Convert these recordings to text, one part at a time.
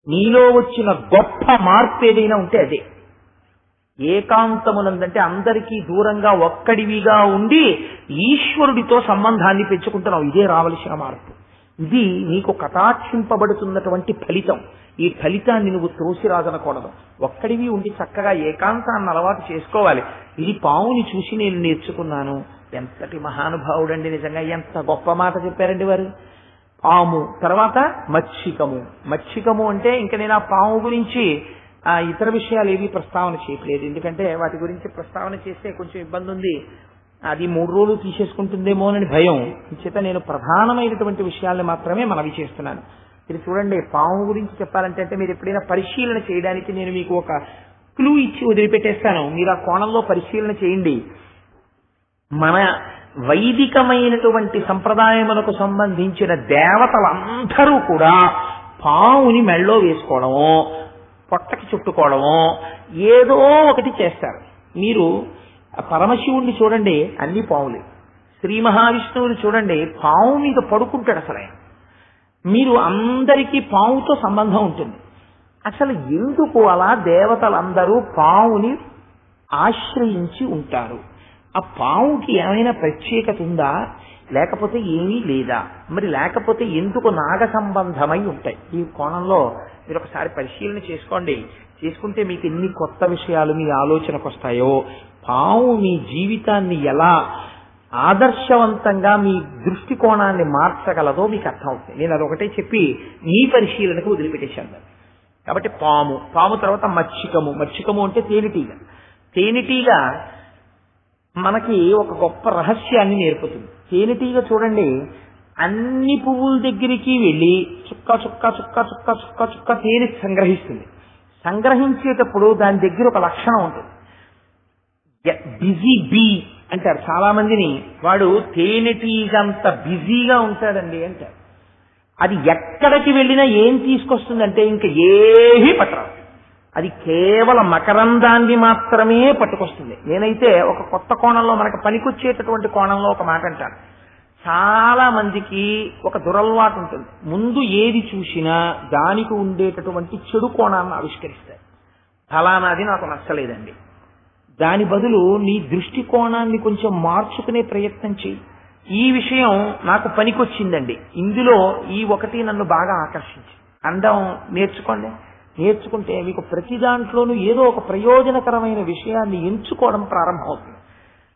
నీలో వచ్చిన గొప్ప మార్పు ఏదైనా ఉంటే అదే. ఏకాంతమునందంటే అందరికీ దూరంగా ఒక్కడివిగా ఉండి ఈశ్వరుడితో సంబంధాన్ని పెంచుకుంటున్నావు. ఇదే రావలసిన మార్పు. ఇది నీకు కటాక్షింపబడుతున్నటువంటి ఫలితం. ఈ ఫలితాన్ని నువ్వు త్రోసిరాజనకూడదు. ఒక్కడివి ఉండి చక్కగా ఏకాంతాన్ని అలవాటు చేసుకోవాలి. ఇది పావుని చూసి నేను నేర్చుకున్నాను. ఎంతటి మహానుభావుడండి, నిజంగా ఎంత గొప్ప మాట చెప్పారండి వారు. పాము తర్వాత మచ్చికము. మచ్చికము అంటే ఇంకా నేను ఆ పాము గురించి ఇతర విషయాలు ఏవి ప్రస్తావన చేయట్లేదు. ఎందుకంటే వాటి గురించి ప్రస్తావన చేస్తే కొంచెం ఇబ్బంది ఉంది. అది 3 రోజులు తీసేసుకుంటుందేమో అని భయం చేత నేను ప్రధానమైనటువంటి విషయాల్ని మాత్రమే మనవి చేస్తున్నాను. ఇది చూడండి, పాము గురించి చెప్పాలంటే మీరు ఎప్పుడైనా పరిశీలన చేయడానికి నేను మీకు ఒక క్లూ ఇచ్చి వదిలిపెట్టేస్తాను. మీరు ఆ కోణంలో పరిశీలన చేయండి. మన వైదికమైనటువంటి సంప్రదాయములకు సంబంధించిన దేవతలందరూ కూడా పావుని మెళ్ళో వేసుకోవడమో పొట్టకి చుట్టుకోవడమో ఏదో ఒకటి చేస్తారు. మీరు పరమశివుణ్ణి చూడండి, అన్ని పావులే. శ్రీ మహావిష్ణువుని చూడండి, పావు మీద పడుకుంటాడు. అసలు మీరు అందరికీ పావుతో సంబంధం ఉంటుంది. అసలు ఎందుకు అలా దేవతలందరూ పావుని ఆశ్రయించి ఉంటారు? ఆ పావుకి ఏమైనా ప్రత్యేకత ఉందా, లేకపోతే ఏమీ లేదా? మరి లేకపోతే ఎందుకు నాగ సంబంధమై ఉంటాయి? ఈ కోణంలో మీరు ఒకసారి పరిశీలన చేసుకోండి. చేసుకుంటే మీకు ఎన్ని కొత్త విషయాలు మీ ఆలోచనకు వస్తాయో, పావు మీ జీవితాన్ని ఎలా ఆదర్శవంతంగా మీ దృష్టికోణాన్ని మార్చగలదో మీకు అర్థమవుతుంది. నేను అదొకటే చెప్పి మీ పరిశీలనకు వదిలిపెట్టేశాను. కాబట్టి పాము తర్వాత మచ్చికము. మచ్చికము అంటే తేనెటీగ. తేనెటీగ మనకి ఒక గొప్ప రహస్యాన్ని నేర్పుతుంది. తేనెటీగ చూడండి, అన్ని పువ్వుల దగ్గరికి వెళ్ళి చుక్క చుక్క చుక్క చుక్క చుక్క చుక్క తేనె సంగ్రహిస్తుంది. సంగ్రహించేటప్పుడు దాని దగ్గర ఒక లక్షణం ఉంటుంది. బిజీ బీ అంటారు చాలా మందిని. వాడు తేనెటీగంత బిజీగా ఉంటాడండి అంటారు. అది ఎక్కడికి వెళ్ళినా ఏం తీసుకొస్తుందంటే ఇంకా ఏమీ పట్టరాదు. అది కేవలం మకరందాన్ని మాత్రమే పట్టుకొస్తుంది. నేనైతే ఒక కొత్త కోణంలో మనకు పనికొచ్చేటటువంటి కోణంలో ఒక మాట అంటాను. చాలా మందికి ఒక దురలవాటు ఉంటుంది. ముందు ఏది చూసినా దానికి ఉండేటటువంటి చెడు కోణాన్ని ఆవిష్కరిస్తారు. ఫలానాది నాకు నచ్చలేదండి. దాని బదులు నీ దృష్టికోణాన్ని కొంచెం మార్చుకునే ప్రయత్నం చేయి. ఈ విషయం నాకు పనికొచ్చిందండి, ఇందులో ఈ ఒకటి నన్ను బాగా ఆకర్షించి అందం నేర్చుకోండి. నేర్చుకుంటే మీకు ప్రతి దాంట్లోనూ ఏదో ఒక ప్రయోజనకరమైన విషయాన్ని ఎంచుకోవడం ప్రారంభమవుతుంది.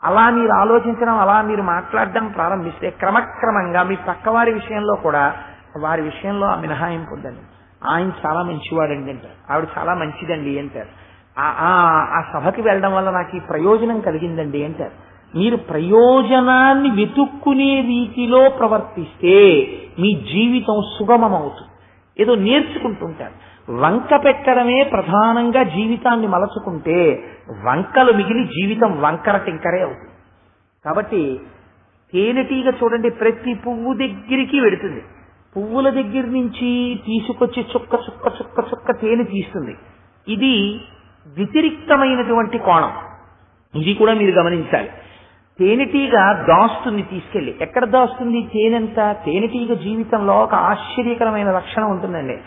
అలా మీరు ఆలోచించడం, అలా మీరు మాట్లాడడం ప్రారంభిస్తే క్రమక్రమంగా మీ పక్కవారి విషయంలో కూడా వారి విషయంలో ఆ మినహాయింపు ఉందండి. ఆయన చాలా మంచివాడండి అంటారు, ఆవిడ చాలా మంచిదండి అంటారు. ఆ సభకి వెళ్ళడం వల్ల నాకు ఈ ప్రయోజనం కలిగిందండి అంటారు. మీరు ప్రయోజనాన్ని వెతుక్కునే రీతిలో ప్రవర్తిస్తే మీ జీవితం సుగమమవుతుంది. ఏదో నేర్చుకుంటుంటారు. వంక పెట్టడమే ప్రధానంగా జీవితాన్ని మలచుకుంటే వంకలు మిగిలి జీవితం వంకర టింకరే అవుతుంది. కాబట్టి తేనెటీగ చూడండి, ప్రతి పువ్వు దగ్గరికి వెడుతుంది. పువ్వుల దగ్గర నుంచి తీసుకొచ్చి చుక్క చుక్క చుక్క చుక్క తేనె తీస్తుంది. ఇది వ్యతిరిక్తమైనటువంటి కోణం. ఇది కూడా మీరు గమనించాలి. తేనెటీగ దాస్తుంది తీసుకెళ్లి. ఎక్కడ దాస్తుంది తేనెంతా? తేనెటీగ జీవితంలో ఒక ఆశ్చర్యకరమైన లక్షణం ఉంటుందండి.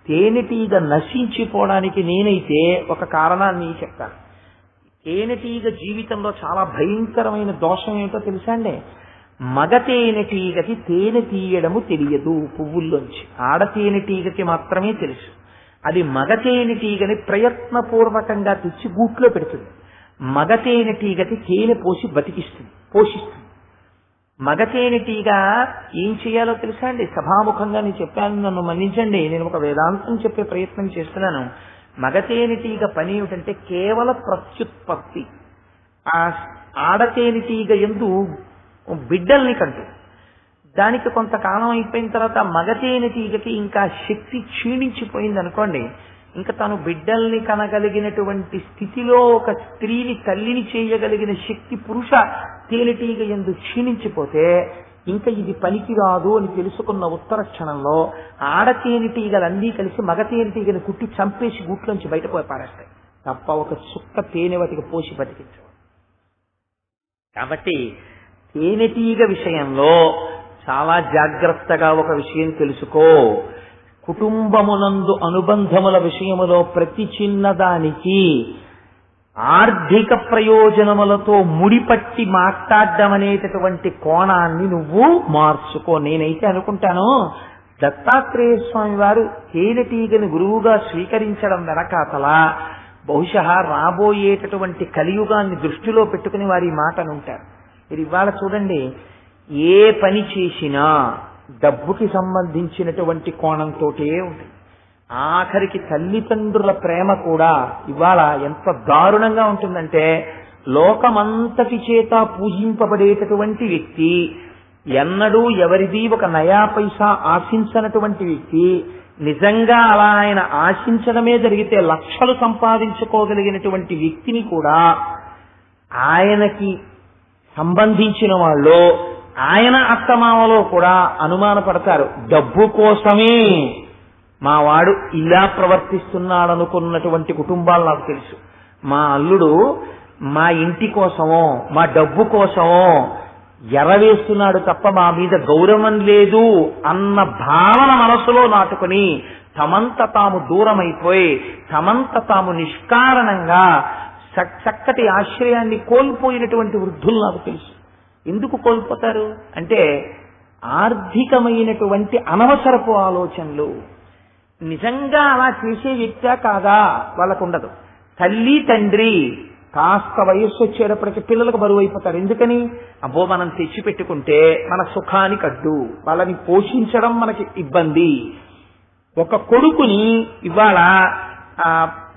తేనెటీగ నశించిపోవడానికి నేనైతే ఒక కారణాన్ని చెప్తాను. తేనెటీగ జీవితంలో చాలా భయంకరమైన దోషం ఏమిటో తెలుసా అండి? మగ తేనెటీగకి తేనె తీయడము తెలియదు పువ్వుల్లోంచి. ఆడ తేనెటీగకి మాత్రమే తెలుసు. అది మగ తేనెటీగని ప్రయత్నపూర్వకంగా తెచ్చి గూట్లో పెడుతుంది. మగ తేనెటీగకి తేనె పోసి పోషిస్తుంది. మగ తేనెటీగ ఏం చేయాలో తెలుసా అండి? సభాముఖంగా నేను చెప్పాను, నన్ను మన్నించండి, నేను ఒక వేదాంతం చెప్పే ప్రయత్నం చేస్తున్నాను. మగ తేనెటీగ పని ఏమిటంటే కేవల ప్రత్యుత్పత్తి. ఆ ఆడ తేనెటీగ యందు బిడ్డల్ని కంటూ దానికి కొంతకాలం అయిపోయిన తర్వాత మగ తేనెటీగకి ఇంకా శక్తి క్షీణించిపోయింది అనుకోండి, ఇంకా తను బిడ్డల్ని కనగలిగినటువంటి స్థితిలో ఒక స్త్రీని తల్లిని చేయగలిగిన శక్తి పురుష తేనెటీగ యందు క్షీణించిపోతే ఇంకా ఇది పనికి రాదు అని తెలుసుకున్న ఉత్తర క్షణంలో ఆడ తేనెటీగలన్నీ కలిసి మగ తేనెటీగని కుట్టి చంపేసి గూట్లోంచి బయటపోయి పారేస్తాయి తప్ప ఒక చుక్క తేనె వాటికి పోసి బతికించవు. కాబట్టి తేనెటీగ విషయంలో చాలా జాగ్రత్తగా ఒక విషయం తెలుసుకో. కుటుంబమునందు అనుబంధముల విషయములో ప్రతి చిన్నదానికి ఆర్థిక ప్రయోజనములతో ముడిపట్టి మాట్లాడడం అనేటటువంటి కోణాన్ని నువ్వు మార్చుకో. నేనైతే అనుకుంటాను దత్తాత్రేయ స్వామి వారు తేనెటీగని గురువుగా స్వీకరించడం వెనకాతల బహుశా రాబోయేటటువంటి కలియుగాన్ని దృష్టిలో పెట్టుకుని వారి మాటనుంటారు. మీరు ఇవాళ చూడండి, ఏ పని చేసినా డబ్బుకి సంబంధించినటువంటి కోణంతోటే ఉంటుంది. ఆఖరికి తల్లిదండ్రుల ప్రేమ కూడా ఇవాళ ఎంత దారుణంగా ఉంటుందంటే, లోకమంతటి చేత పూజింపబడేటటువంటి వ్యక్తి, ఎన్నడూ ఎవరిది ఒక నయా పైసా ఆశించనటువంటి వ్యక్తి, నిజంగా అలా ఆయన ఆశించడమే జరిగితే లక్షలు సంపాదించుకోగలిగినటువంటి వ్యక్తిని కూడా ఆయనకి సంబంధించిన వాళ్ళు, ఆయన అత్తమామలో కూడా అనుమానపడతారు. డబ్బు కోసమే మా వాడు ఇలా ప్రవర్తిస్తున్నాడనుకున్నటువంటి కుటుంబాలు నాకు తెలుసు. మా అల్లుడు మా ఇంటి కోసమో మా డబ్బు కోసమో ఎరవేస్తున్నాడు తప్ప మా మీద గౌరవం లేదు అన్న భావన మనసులో నాటుకుని తమంత తాము దూరమైపోయి తమంత తాము నిష్కారణంగా చక్కటి ఆశ్రయాన్ని కోల్పోయినటువంటి వృద్ధులు నాకు తెలుసు. ఎందుకు కోల్పోతారు అంటే ఆర్థికమైనటువంటి అనవసరపు ఆలోచనలు. నిజంగా అలా చేసే వ్యక్తే కాదా వాళ్ళకు ఉండదు. తల్లి తండ్రి కాస్త వయస్సు వచ్చేటప్పటికి పిల్లలకు బరువు అయిపోతారు. ఎందుకని? అబ్బో మనం తెచ్చి పెట్టుకుంటే మన సుఖానికి అడ్డు, వాళ్ళని పోషించడం మనకి ఇబ్బంది. ఒక కొడుకుని ఇవాళ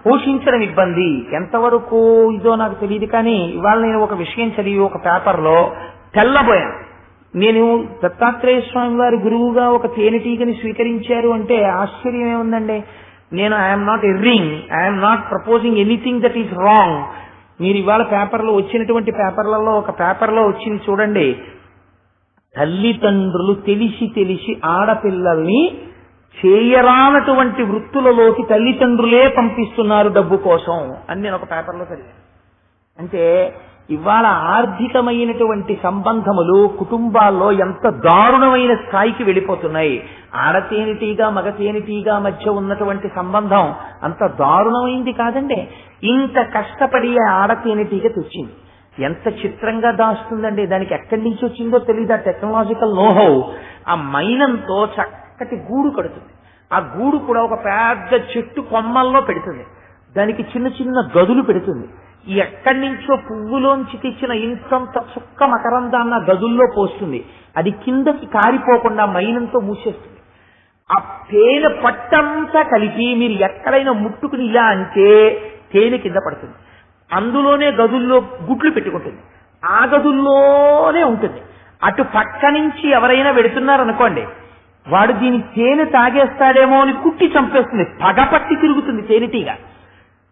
పోషించడం ఇబ్బంది. ఎంతవరకు ఇదో నాకు తెలియదు, కానీ ఇవాళ నేను ఒక విషయం చదివి ఒక పేపర్లో తెల్లబోయాను. నేను దత్తాత్రేయ స్వామి వారి గురువుగా ఒక తేనెటీగని స్వీకరించారు అంటే ఆశ్చర్యం ఏముందండి. నేను I'm not erring, I'm not proposing anything that is wrong. మీరు ఇవాళ పేపర్లో వచ్చినటువంటి పేపర్లలో ఒక పేపర్లో వచ్చింది చూడండి, తల్లిదండ్రులు తెలిసి తెలిసి ఆడపిల్లల్ని చేయరానటువంటి వృత్తులలోకి తల్లిదండ్రులే పంపిస్తున్నారు డబ్బు కోసం అని నేను ఒక పేపర్లో చదివాను. అంటే ఇవాళ ఆర్థికమైనటువంటి సంబంధములు కుటుంబాల్లో ఎంత దారుణమైన స్థాయికి వెళ్ళిపోతున్నాయి. ఆడతేనిటీగా మగ తేనెటీగా మధ్య ఉన్నటువంటి సంబంధం అంత దారుణమైంది కాదండి. ఇంత కష్టపడి ఆడతేనెటీగ తెచ్చింది, ఎంత చిత్రంగా దాస్తుందండి. దానికి ఎక్కడి నుంచి వచ్చిందో తెలియదు. ఆ టెక్నాలజికల్ నోహౌ ఆ మైనంతో చక్కటి గూడు కడుతుంది. ఆ గూడు కూడా ఒక పెద్ద చెట్టు కొమ్మల్లో పెడుతుంది. దానికి చిన్న చిన్న గదులు పెడుతుంది. ఎక్కడి నుంచో పువ్వులోంచి తెచ్చిన ఇంతంత చుక్క మకరందాన్న గదుల్లో పోస్తుంది. అది కిందకి కారిపోకుండా మైనంతో మూసేస్తుంది. ఆ తేనె పట్టంతా కలిపి మీరు ఎక్కడైనా ముట్టుకుని ఇలా అంటే తేనె కింద పడుతుంది. అందులోనే గదుల్లో గుడ్లు పెట్టుకుంటుంది. ఆ గదుల్లోనే ఉంటుంది. అటు పక్క నుంచి ఎవరైనా పెడుతున్నారనుకోండి, వాడు దీని తేనె తాగేస్తాడేమో అని కుట్టి చంపేస్తుంది. పగపట్టి తిరుగుతుంది తేనెటీగ.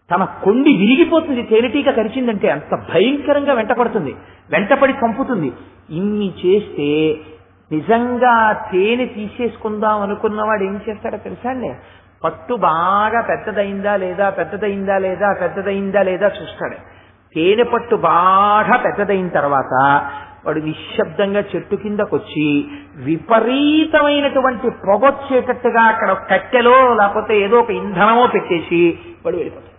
తన కొండి విరిగిపోతుంది తేనెటీగ కరిచిందంటే. అంత భయంకరంగా వెంటపడుతుంది, వెంటపడి చంపుతుంది. ఇన్ని చేస్తే నిజంగా తేనె తీసేసుకుందాం అనుకున్నవాడు ఏం చేస్తాడో తెలుసా అండి? పట్టు బాగా పెద్దదైందా లేదా పెద్దదైందా లేదా పెద్దదైందా లేదా చూస్తాడు. తేనె పట్టు బాగా పెద్దదైన తర్వాత వాడు నిశ్శబ్దంగా చెట్టు కిందకొచ్చి విపరీతమైనటువంటి పొగొచ్చేటట్టుగా అక్కడ కట్టెలో లేకపోతే ఏదో ఒక ఇంధనమో పెట్టేసి వాడు వెళ్ళిపోతాడు.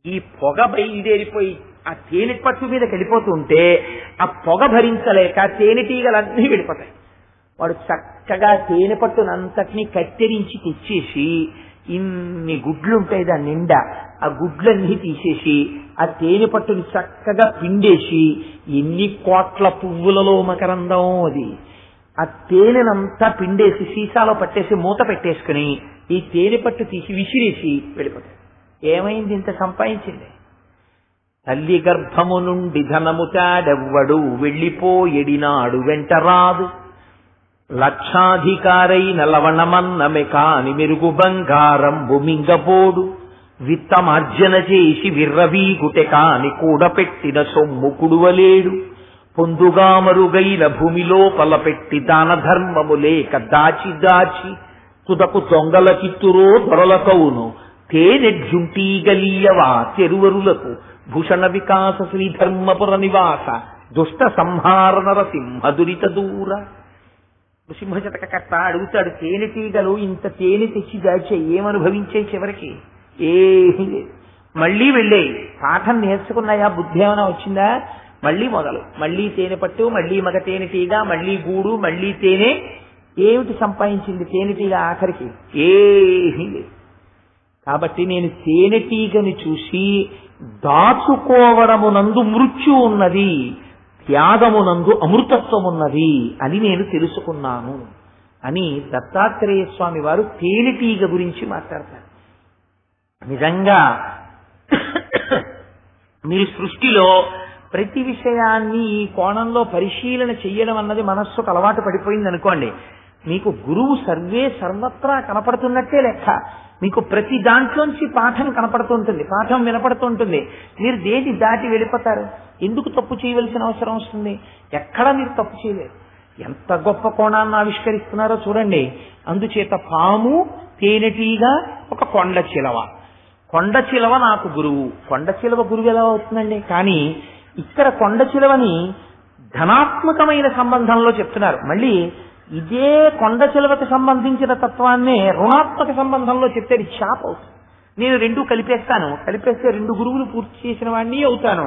ఈ పొగ బయలుదేరిపోయి ఆ తేనె పట్టు మీదకి వెళ్ళిపోతూ ఉంటే ఆ పొగ భరించలేక తేనెటీగలన్నీ వెళ్ళిపోతాయి. వాడు చక్కగా తేనె పట్టునంతటినీ కత్తిరించి తెచ్చేసి ఇన్ని గుడ్లుంటాయి దాని నిండా, ఆ గుడ్లన్నీ తీసేసి ఆ తేనె పట్టుని చక్కగా పిండేసి ఎన్ని కోట్ల పువ్వులలో మకరందం అది. ఆ తేనెనంతా పిండేసి సీసాలో పట్టేసి మూత పెట్టేసుకుని ఈ తేనె పట్టు తీసి విసిరేసి వెళ్ళిపోతాయి. ఏమైంది? ఇంత సంపాదించింది. తల్లి గర్భము నుండి ధనము తాడెవ్వడు వెళ్ళిపోయెడినాడు వెంటరాదు, లక్షాధికారైన లవణమన్నమె కాని మెరుగు బంగారం భూమింగపోడు, విత్తమార్జన చేసి విర్రవీగుటె కాని కూడపెట్టిన సొమ్ము కుడువలేడు, పొందుగా మరుగైన భూమిలో పలపెట్టి దాన ధర్మము లేక దాచి దాచి తుదకు దొంగల చిత్తురో దొరలకవును, తేనెడ్జుంటీగలీయవా చెరువరులకు భూషణ వికాస శ్రీధర్మపుర నివాస దుష్ట సంహార నరసింహ దురిత దూర. నృసింహశతకర్త అడుగుతాడు, తేనెటీగలు ఇంత తేనె తెచ్చి దాచే ఏమనుభవించే చివరికి? ఏమీ లేదు. మళ్ళీ వెళ్ళాయి, పాఠం నేర్చుకున్నాయా, బుద్ధి ఏమైనా వచ్చిందా? మళ్ళీ మొదలు, మళ్ళీ తేనె పట్టు, మళ్ళీ మగ తేనెటీగ, మళ్ళీ గూడు, మళ్ళీ తేనె. ఏమిటి సంపాదించింది తేనెటీగ ఆఖరికి? ఏమీ లేదు. కాబట్టి నేను తేనెటీగని చూసి దాచుకోవడమునందు మృత్యు ఉన్నది, త్యాగమునందు అమృతత్వమున్నది అని నేను తెలుసుకున్నాను అని దత్తాత్రేయ స్వామి వారు తేనెటీగ గురించి మాట్లాడతారు. నిజంగా మీరు సృష్టిలో ప్రతి విషయాన్ని ఈ కోణంలో పరిశీలన చెయ్యడం అన్నది మనస్సుకు అలవాటు పడిపోయింది అనుకోండి, మీకు గురువు సర్వత్రా కనపడుతున్నట్టే లెక్క. మీకు ప్రతి దాంట్లోంచి పాఠం కనపడుతుంటుంది, పాఠం వినపడుతుంటుంది. మీరు దేని దాటి వెళ్ళిపోతారు? ఎందుకు తప్పు చేయవలసిన అవసరం వస్తుంది? ఎక్కడ మీరు తప్పు చేయలేరు. ఎంత గొప్ప కోణాన్ని ఆవిష్కరిస్తున్నారో చూడండి. అందుచేత పాము, తేనెటీగ, ఒక కొండ చిలవ. కొండ చిలవ నాకు గురువు. కొండ చిలవ గురువు ఎలా అవుతుందండి? కానీ ఇక్కడ కొండ చిలవని ధనాత్మకమైన సంబంధంలో చెప్తున్నారు. మళ్ళీ ఇదే కొండ చిలవకు సంబంధించిన తత్వాన్నే రుణాత్మక సంబంధంలో చెప్తే ఇది శాప అవుతుంది. నేను రెండు కలిపేస్తే రెండు గురువులు పూర్తి చేసిన వాడిని అవుతాను.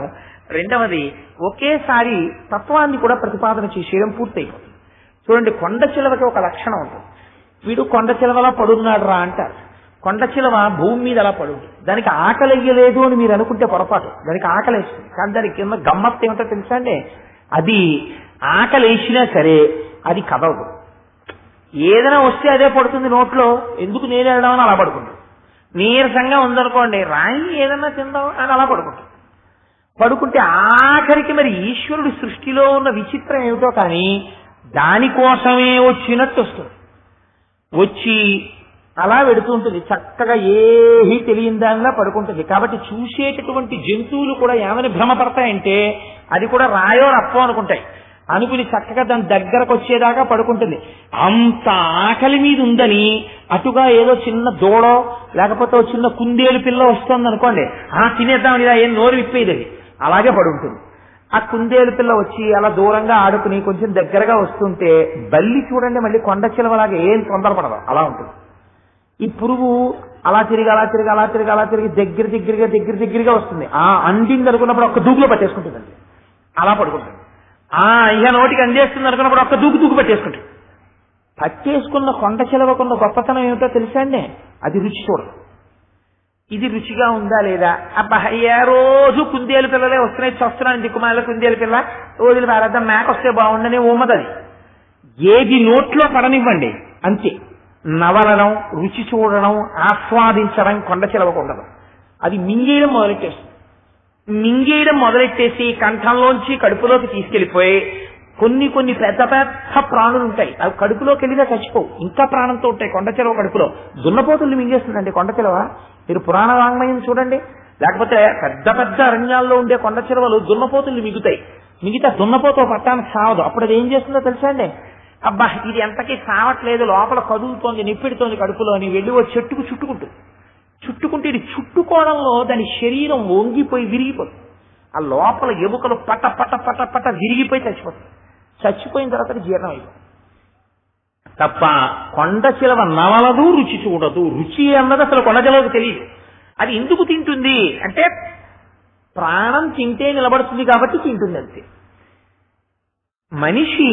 రెండవది, ఒకేసారి తత్వాన్ని కూడా ప్రతిపాదన చేసేయడం పూర్తయిపోతుంది. చూడండి, కొండ చిలవకి ఒక లక్షణం ఉంటుంది. వీడు కొండ చిలవలా పడున్నాడు రా అంటారు. కొండ చిలవ భూమి మీద అలా పడుంది. దానికి ఆకలి అయ్యలేదు అని మీరు అనుకుంటే పొరపాటు. దానికి ఆకలి వేస్తుంది. కానీ దానికి కింద గమ్మత్తు ఏమిటో తెలుసా అండి? అది ఆకలి వేసినా సరే అది కదవదు. ఏదైనా వస్తే అదే పడుతుంది నోట్లో. ఎందుకు నేను వెళ్ళడం అలా పడుకుంటుంది. నీరసంగా ఉందనుకోండి, రాయి ఏదన్నా తిందాం అని అలా పడుకుంటుంది. పడుకుంటే ఆఖరికి మరి ఈశ్వరుడి సృష్టిలో ఉన్న విచిత్రం ఏమిటో కానీ దానికోసమే వచ్చినట్టు వస్తుంది. వచ్చి అలా వెడుతూ ఉంటుంది. చక్కగా ఏమీ తెలియని దానిలా పడుకుంటుంది. కాబట్టి చూసేటటువంటి జంతువులు కూడా ఏమని భ్రమపడతాయంటే అది కూడా రాయో రప్పో అనుకుంటాయి. అనుకుని చక్కగా దాని దగ్గరకు వచ్చేదాకా పడుకుంటుంది. అంత ఆకలి మీద ఉందని అటుగా ఏదో చిన్న దూడో లేకపోతే చిన్న కుందేలు పిల్ల వస్తుంది అనుకోండి, తినేద్దాం ఇలా ఏం నోరు విప్పేది, అలాగే పడుంటుంది. ఆ కుందేలు పిల్ల వచ్చి అలా దూరంగా ఆడుకుని కొంచెం దగ్గరగా వస్తుంటే బల్లి చూడండి మళ్ళీ కొండ చిలవలాగా ఏం తొందరపడదు, అలా ఉంటుంది. ఈ పురుగు అలా తిరిగి దగ్గరగా వస్తుంది. అందింది అనుకున్నప్పుడు ఒక్క దూకులో పట్టేసుకుంటుందండి, అలా పడుకుంటుంది. ఇక నోటికి అందేస్తుంది అనుకున్నప్పుడు ఒక్క దూకు పట్టేసుకుంటుంది. పట్టేసుకున్న కొండ చిలవకున్న గొప్పతనం ఏమిటో తెలుసా అండి? అది రుచి చూడదు. ఇది రుచిగా ఉందా లేదా, అబ్బా ఏ రోజు కుందేలు పిల్లలే వస్తున్నాయి, చూస్తున్నాను దిక్కుమాల కుందేలు పిల్ల, రోజులు పారేద్దాం, మేక వస్తే బాగుండని ఉమ్మదది. ఏది నోట్లో పడనివ్వండి అంతే. నవలడం, రుచి చూడడం, ఆస్వాదించడం కొండ చిలవకుండదు. అది మింగేయడం మొదలెట్టేసి కంఠంలోంచి కడుపులోకి తీసుకెళ్లిపోయి కొన్ని పెద్ద పెద్ద ప్రాణులు ఉంటాయి. అవి కడుపులోకి వెళ్ళినా చచ్చిపోవు, ఇంకా ప్రాణంతో ఉంటాయి. కొండ చిలవ కడుపులో దున్నపోతుల్ని మింగేస్తుందండి కొండ చిలవ. మీరు పురాణ వాంగ్మయం చూడండి, లేకపోతే పెద్ద పెద్ద అరణ్యాల్లో ఉండే కొండ చిలవలు దున్నపోతుల్ని మిగుతాయి. మిగతా దున్నపోతు పట్టానికి సావదు. అప్పుడు అది ఏం చేస్తుందో తెలుసా అండి? అబ్బా ఇది ఎంతకీ సావట్లేదు, లోపల కదులుతోంది, నిప్పెడుతోంది కడుపులో అని వెళ్ళి ఓ చెట్టుకు చుట్టుకుంటే ఇది చుట్టుకోవడంలో దాని శరీరం వంగిపోయి విరిగిపోతుంది. ఆ లోపల ఎముకలు పట విరిగిపోయి చచ్చిపోయిన తర్వాత జీర్ణం అయిపోతుంది తప్ప కొండ చిలవ నవలదు, రుచి చూడదు. రుచి అన్నది అసలు కొండ చిలవకు తెలియదు. అది ఎందుకు తింటుంది అంటే ప్రాణం తింటే నిలబడుతుంది కాబట్టి తింటుంది అంతే. మనిషి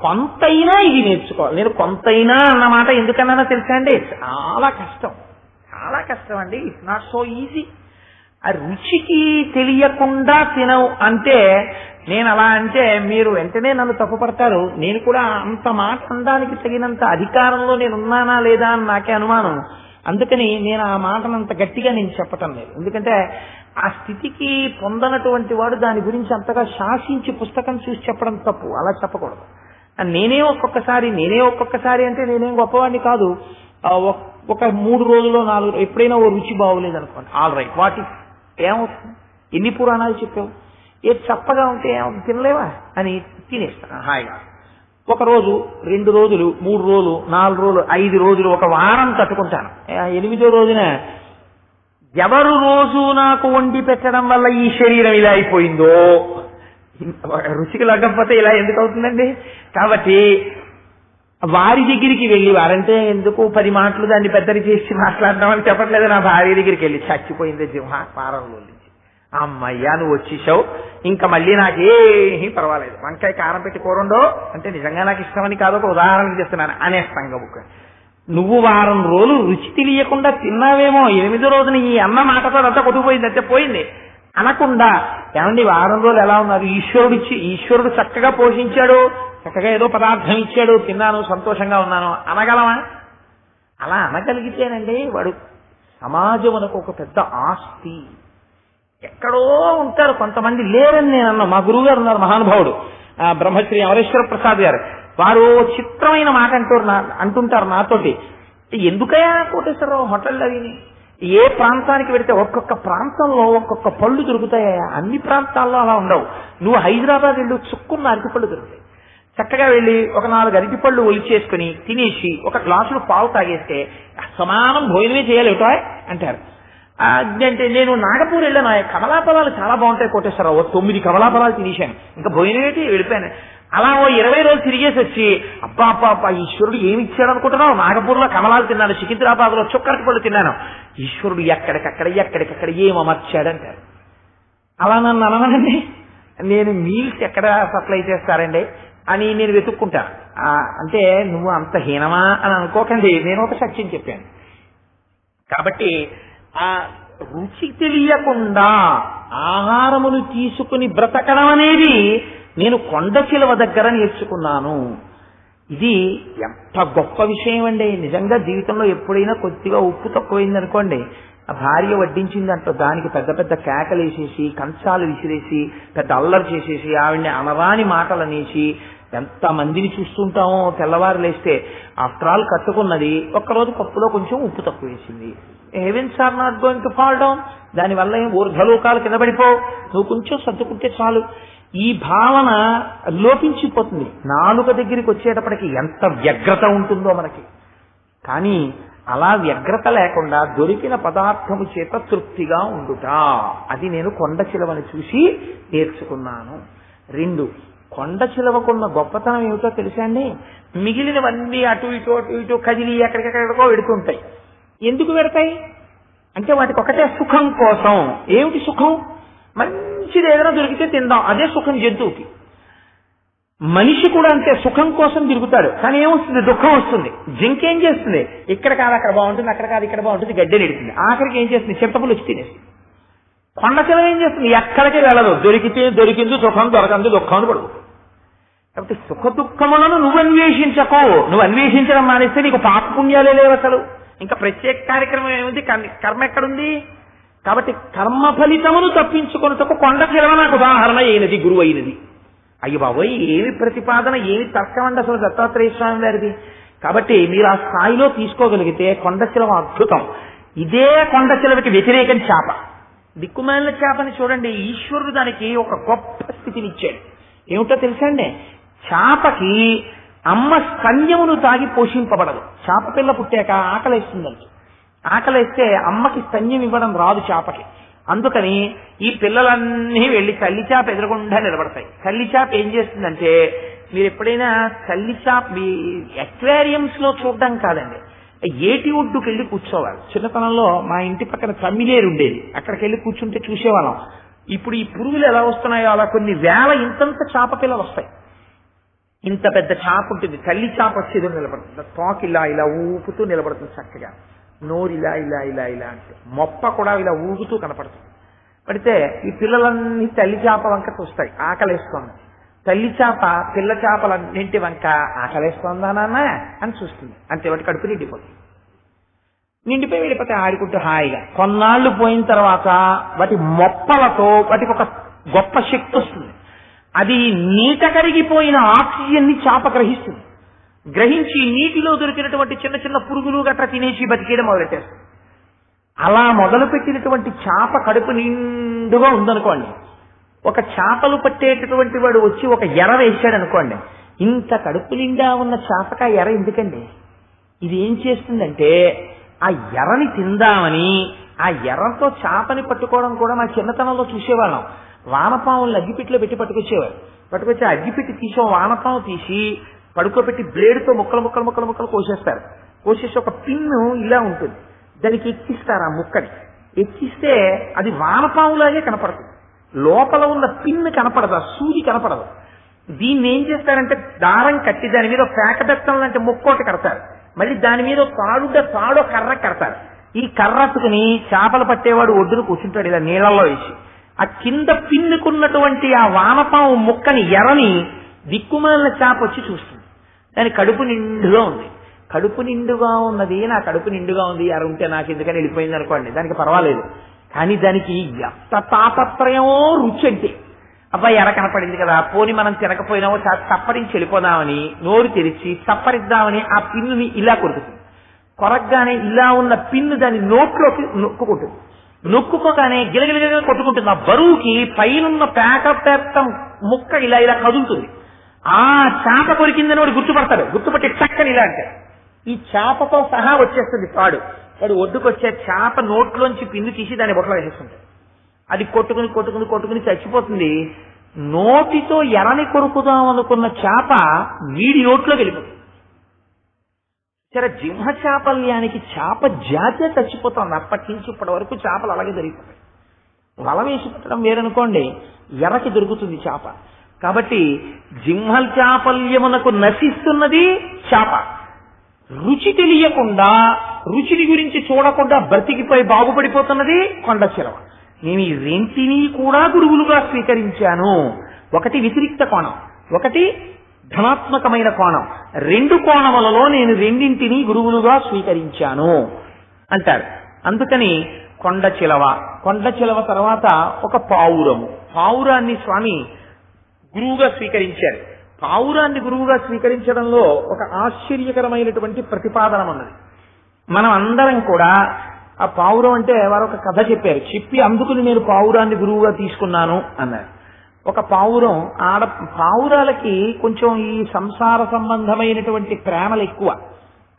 కొంతైనా ఇది నేర్చుకోవాలి. నేను కొంతైనా అన్నమాట ఎందుకన్నా తెలుసా అండి? చాలా కష్టం అండి. It's not so easy. ఆ రుచికి తెలియకుండా తినవు అంటే నేను అలా అంటే మీరు వెంటనే నన్ను తప్పుపడతారు. నేను కూడా అంత మాట అనడానికి తగినంత అధికారంలో నేను ఉన్నానా లేదా అని నాకే అనుమానం. అందుకని నేను ఆ మాటను అంత గట్టిగా నేను చెప్పటం లేదు. ఎందుకంటే ఆ స్థితికి పొందనటువంటి వాడు దాని గురించి అంతగా శాసించి పుస్తకం చూసి చెప్పడం తప్పు. అలా చెప్పకూడదు. నేనే ఒక్కొక్కసారి అంటే నేనేం గొప్పవాడిని కాదు. ఒక 3 రోజులు 4 రోజులు ఎప్పుడైనా ఓ రుచి బాగోలేదు అనుకోండి, ఆల్ రైట్, వాటి ఏమవుతుంది? ఎన్ని పురాణాలు చెప్పావు, ఏది చప్పగా ఉంటే ఏమవుతుంది, తినలేవా అని తినేస్తాను హాయిగా. 1 రోజు 2 రోజులు 3 రోజులు 4 రోజులు 5 రోజులు 1 వారం తట్టుకుంటాను. 8వ రోజున ఎవరు రోజు నాకు వండి పెట్టడం వల్ల ఈ శరీరం ఇలా అయిపోయిందో, రుచికి లగ్గకపోతే ఇలా ఎందుకు అవుతుందండి? కాబట్టి వారి దగ్గరికి వెళ్ళి, వారంటే ఎందుకు 10 మాటలు దాన్ని పెద్దది చేసి మాట్లాడదామని చెప్పట్లేదు, నా భార్య దగ్గరికి వెళ్ళి చచ్చిపోయింది జింహ వారంలో నుంచి, అమ్మయ్యా నువ్వు వచ్చేసావు, ఇంకా మళ్ళీ నాకేమీ పర్వాలేదు, వంకాయ కారం పెట్టి కూరండో అంటే నిజంగా నాకు ఇష్టమని కాదు, ఒక ఉదాహరణకు చేస్తున్నాను అనేస్తాం గబుక్క. నువ్వు వారం రోజులు రుచి తెలియకుండా తిన్నావేమో, 8వ రోజున ఈ అన్న మాటతో అంతా కొట్టుకుపోయింది, అంతే పోయింది అనకుండా, ఏమండి వారం రోజులు ఎలా ఉన్నారు, ఈశ్వరుడు చక్కగా పోషించాడు, చక్కగా ఏదో పదార్థం ఇచ్చాడు, తిన్నాను సంతోషంగా ఉన్నాను అనగలమా? అలా అనగలిగితేనండి వాడు సమాజమునకు ఒక పెద్ద ఆస్తి. ఎక్కడో ఉంటారు కొంతమంది, లేరని నేను అన్నా. మా గురువు గారు ఉన్నారు మహానుభావుడు, బ్రహ్మశ్రీ అమరేశ్వర ప్రసాద్ గారు, వారు చిత్రమైన మాట అంటుంటారు నాతోటి, ఎందుకయ్యా కోటేశ్వరరావు హోటల్ అవి ఏ ప్రాంతానికి వెళితే ఒక్కొక్క ప్రాంతంలో ఒక్కొక్క పళ్ళు దొరుకుతాయా, అన్ని ప్రాంతాల్లో అలా ఉండవు. నువ్వు హైదరాబాద్ వెళ్ళు, చుక్కున్న అరటిపళ్ళు దొరుకుతాయి. చక్కగా వెళ్ళి ఒక 4 అరటిపళ్ళు ఒలిచేసుకుని తినేసి ఒక గ్లాసులు పాలు తాగేస్తే సమానం భోజనమే చేయాలి ఏటో అంటారు. అంటే నేను నాగపూర్ వెళ్ళాను, కమలాఫలాలు చాలా బాగుంటాయి కోటేశ్వరరావు, 9 కమలాఫలాలు తినేశాను, ఇంకా భోజనం ఏంటి వెళ్ళిపోయాను. అలా 20 రోజులు తిరిగేసి వచ్చి అబ్బా అబ్బా ఈశ్వరుడు ఏమి ఇచ్చాడు అనుకుంటున్నావు, నాగపూర్లో కమలాలు తిన్నాను, సికింద్రాబాద్లో చుక్కరటి పళ్ళు తిన్నాను, ఈశ్వరుడు ఎక్కడికక్కడ ఏం అమర్చాడంటారు. అలా నన్ను అనమనండి, నేను మీల్స్ ఎక్కడ సప్లై చేస్తారండి అని నేను వెతుక్కుంటాను. అంటే నువ్వు అంత హీనమా అని అనుకోకండి, నేను ఒక సత్యం చెప్పాను. కాబట్టి ఆ రుచి తెలియకుండా ఆహారమును తీసుకుని బ్రతకడం అనేది నేను కొండ చిలువ దగ్గర నేర్చుకున్నాను. ఇది ఎంత గొప్ప విషయం అండి. నిజంగా జీవితంలో ఎప్పుడైనా కొద్దిగా ఉప్పు తక్కువైంది అనుకోండి, ఆ భార్య వడ్డించిందంట దానికి పెద్ద పెద్ద కేకలు వేసేసి, కంచాలు విసిరేసి, పెద్ద అల్లరి చేసేసి, ఆవిడ్ని అనరాని మాటలు అనేసి ఎంత మందిని చూస్తుంటామో తెల్లవారు లేస్తే. ఆఫ్టర్ ఆల్ కట్టుకున్నది, ఒక్కరోజు పప్పులో కొంచెం ఉప్పు తక్కువ వేసింది, heavens are not going to fall down, దానివల్ల ఏం ఊర్ధ్వలోకాలు కింద పడిపో, నువ్వు కొంచెం సర్దుకుంటే చాలు. ఈ భావన లోపించిపోతుంది. నాలుక దగ్గరికి వచ్చేటప్పటికి ఎంత వ్యగ్రత ఉంటుందో మనకి. కానీ అలా వ్యగ్రత లేకుండా దొరికిన పదార్థము చేత తృప్తిగా ఉండుట, అది నేను కొండ చిలువని చూసి నేర్చుకున్నాను. 2, కొండ చిలువకున్న గొప్పతనం ఏమిటో తెలుసా అండి? మిగిలినవన్నీ అటు ఇటు కదిలి ఎక్కడికెక్కడికో వెడుతుంటాయి. ఎందుకు పెడతాయి అంటే వాటికి ఒకటే సుఖం కోసం. ఏమిటి సుఖం? మంచిది ఏదైనా దొరికితే తిందాం, అదే సుఖం జంతువుకి. మనిషి కూడా అంతే, సుఖం కోసం తిరుగుతాడు, కానీ ఏమొస్తుంది? దుఃఖం వస్తుంది. జింక ఏం చేస్తుంది? ఇక్కడ కాదు అక్కడ బాగుంటుంది, అక్కడ కాదు ఇక్కడ బాగుంటుంది, గడ్డెలు ఎడుతుంది, ఆఖరికి ఏం చేస్తుంది? చింతపులు వచ్చి తినేస్తుంది. కొండ చిలువ ఏం చేస్తుంది? ఎక్కడికి వెళ్ళదు, దొరికితే దొరికింది సుఖం, దొరకంది దుఃఖం పడుతుంది. కాబట్టి సుఖ దుఃఖములను నువ్వు అన్వేషించకో. నువ్వు అన్వేషించడం మానేస్తే నీకు పాపపుణ్యాలే లేవు అసలు. ఇంకా ప్రత్యేక కార్యక్రమం ఏముంది? కర్మ ఎక్కడుంది? కాబట్టి కర్మ ఫలితమును తప్పించుకున్నటకు కొండ చిలువ నాకు ఉదాహరణ అయినది, గురువు అయినది. అయ్య బాబోయ్, ఏమి ప్రతిపాదన, ఏమి తర్కం అండి అసలు దత్తాత్రేయ స్వామి గారిది. కాబట్టి మీరు ఆ స్థాయిలో తీసుకోగలిగితే కొండ చిలువ అద్భుతం. ఇదే కొండ చిలువకి వ్యతిరేకం చేప. దిక్కుమాలిన చేపని చూడండి, ఈశ్వరుడు దానికి ఒక గొప్ప స్థితిని ఇచ్చాడు. ఏమిటో తెలుసండి? చేపకి అమ్మ స్తన్యమును తాగి పోషింపబడదు. చేప పిల్ల పుట్టాక ఆకలేస్తుందండి. ఆకలేస్తే అమ్మకి స్తన్యం ఇవ్వడం రాదు చేపకి. అందుకని ఈ పిల్లలన్నీ వెళ్ళి తల్లి చేప ఎదురుగుండా నిలబడతాయి. తల్లి చేప ఏం చేస్తుందంటే, మీరు ఎప్పుడైనా తల్లి చేప అక్వేరియంస్ లో చూడడం కాదండి, ఏటి ఒడ్డుకి వెళ్ళి కూర్చోవాలి. చిన్నతనంలో మా ఇంటి పక్కన తమ్మిలేరు ఉండేది, అక్కడికి వెళ్ళి కూర్చుంటే చూసేవాళ్ళం. ఇప్పుడు ఈ పురుగులు ఎలా వస్తున్నాయో అలా కొన్ని వేల ఇంతంత చేప పిల్లలు వస్తాయి. ఇంత పెద్ద చేప ఉంటుంది, తల్లి చేప వచ్చేదో నిలబడుతుంది, తోక ఇలా ఇలా ఊపుతూ నిలబడుతుంది చక్కగా, నోరు ఇలా ఇలా ఇలా ఇలా అంటే మొప్ప కూడా ఇలా ఊగుతూ కనపడుతుంది. పడితే ఈ పిల్లలన్నీ తల్లి చేప వంక చూస్తాయి, ఆకలేస్తోంది. తల్లి చేప పిల్ల చేపలన్నింటి వంక ఆకలేస్తోందా నాన్న అని చూస్తుంది. అంతే, వాటి కడుపు నిండిపోతుంది. నిండిపోయి వెళ్ళిపోతే ఆడుకుంటూ హాయిగా. కొన్నాళ్లు పోయిన తర్వాత వాటి మొప్పలతో వాటికి ఒక గొప్ప శక్తి వస్తుంది. అది నీట కరిగిపోయిన ఆక్సిజన్ ని చేప గ్రహిస్తుంది. గ్రహించి నీటిలో దొరికినటువంటి చిన్న చిన్న పురుగులు గట్రా తినేసి బతికేయడం మొదలెట్టేస్తుంది. అలా మొదలుపెట్టినటువంటి చేప కడుపు నిండుగా ఉందనుకోండి, ఒక చేపలు పట్టేటటువంటి వాడు వచ్చి ఒక ఎర వేశాడు అనుకోండి, ఇంత కడుపు నిండా ఉన్న చేపక ఎర ఎందుకండి? ఇది ఏం చేస్తుందంటే, ఆ ఎరని తిందామని ఆ ఎర్రతో చేపని పట్టుకోవడం కూడా మా చిన్నతనంలో చూసేవాళ్ళం. వానపాములను అగ్గిపెట్టిలో పెట్టి పట్టుకొచ్చేవారు. పట్టుకొచ్చి అగ్గిపెట్టి తీసి వానపాము తీసి పడుకోబెట్టి బ్లేడ్తో ముక్కలు ముక్కలు ముక్కలు ముక్కలు కోసేస్తారు. కోసేసి ఒక పిన్ను ఇలా ఉంటుంది, దానికి ఎక్కిస్తారు. ఆ ముక్కని ఎక్కిస్తే అది వానపాములాగే కనపడుతుంది. లోపల ఉన్న పిన్ను కనపడదు, ఆ సూది కనపడదు. దీన్ని ఏం చేస్తారంటే దారం కట్టి దాని మీద పేకబెత్తం లాంటి ముక్కోటి కడతారు. మళ్ళీ దాని మీద తాడో కర్ర కడతారు. ఈ కర్రట్టుకుని చేపలు పట్టేవాడు ఒడ్డును కూర్చుంటాడు ఇలా నీళ్లలో వేసి. ఆ కింద పిన్నుకున్నటువంటి ఆ వానపాము ముక్కని ఎరని దిక్కుమాలిన చేప వచ్చి చూస్తుంది. దాని కడుపు నిండుగా ఉంది. కడుపు నిండుగా ఉన్నది, నా కడుపు నిండుగా ఉంది, ఎర ఉంటే నాకు ఎందుకని వెళ్ళిపోయింది అనుకోండి, దానికి పర్వాలేదు. కానీ దానికి ఎంత తాపత్రయమో రుచి అంటే, అబ్బాయి ఎర కనపడింది కదా, పోని మనం తినకపోయినామో చప్పరించి వెళ్ళిపోదామని నోరు తెరిచి చప్పరిద్దామని ఆ పిన్నుని ఇలా కొరుకుతుంది. కొరగ్గానే ఇలా ఉన్న పిన్ను దాని నోట్లోకి నొక్కుకుంటుంది. నొక్కుకోగానే గిలగిలగిల కొట్టుకుంటుంది. ఆ బరువుకి పైనున్న పేకం ముక్క ఇలా ఇలా కదులుతుంది. ఆ చేప కొరికిందని వాడు గుర్తుపడతాడు. గుర్తుపట్టి చక్కని ఇలా అంటే ఈ చేపతో సహా వచ్చేస్తుంది తాడు. వాడు ఒడ్డుకొచ్చే చేప నోట్లోంచి పిన్ను తీసి దాన్ని బొట్టలో వేసేస్తుంటాడు. అది కొట్టుకుని కొట్టుకుని కొట్టుకుని చచ్చిపోతుంది. నోటితో ఎరని కొరుకుదాం అనుకున్న చేప వీడి నోట్లోకి వెళ్ళిపోతుంది. సరే, జింహ చాపల్యానికి చేప జాతే చచ్చిపోతుంది. అప్పటి నుంచి ఇప్పటి వరకు చేపలు అలాగే జరిగిపోతాయి. వల వేసి పెట్టడం వేరనుకోండి, ఎరకి దొరుకుతుంది చేప. కాబట్టి జింహల్ చాపల్యమునకు నశిస్తున్నది చేప. రుచి తెలియకుండా, రుచిని గురించి చూడకుండా బ్రతికిపోయి బాగుపడిపోతున్నది కొండ చిలవ. నేను ఈ రెంటిని కూడా గురువులుగా స్వీకరించాను. ఒకటి వ్యతిరిక్త కోణం, ఒకటి ధనాత్మకమైన కోణం. రెండు కోణములలో నేను రెండింటినీ గురువులుగా స్వీకరించాను అంటారు. అందుకని కొండ చిలవ. కొండ చిలవ తర్వాత ఒక పావురము. పావురాన్ని స్వామి గురువుగా స్వీకరించారు. పావురాన్ని గురువుగా స్వీకరించడంలో ఒక ఆశ్చర్యకరమైనటువంటి ప్రతిపాదన ఉన్నది. మనం అందరం కూడా ఆ పావురం అంటే వారు ఒక కథ చెప్పారు. చెప్పి అందుకుని నేను పావురాన్ని గురువుగా తీసుకున్నాను అన్నారు. ఒక పావురం పావురాలకి కొంచెం ఈ సంసార సంబంధమైనటువంటి ప్రేమలు ఎక్కువ.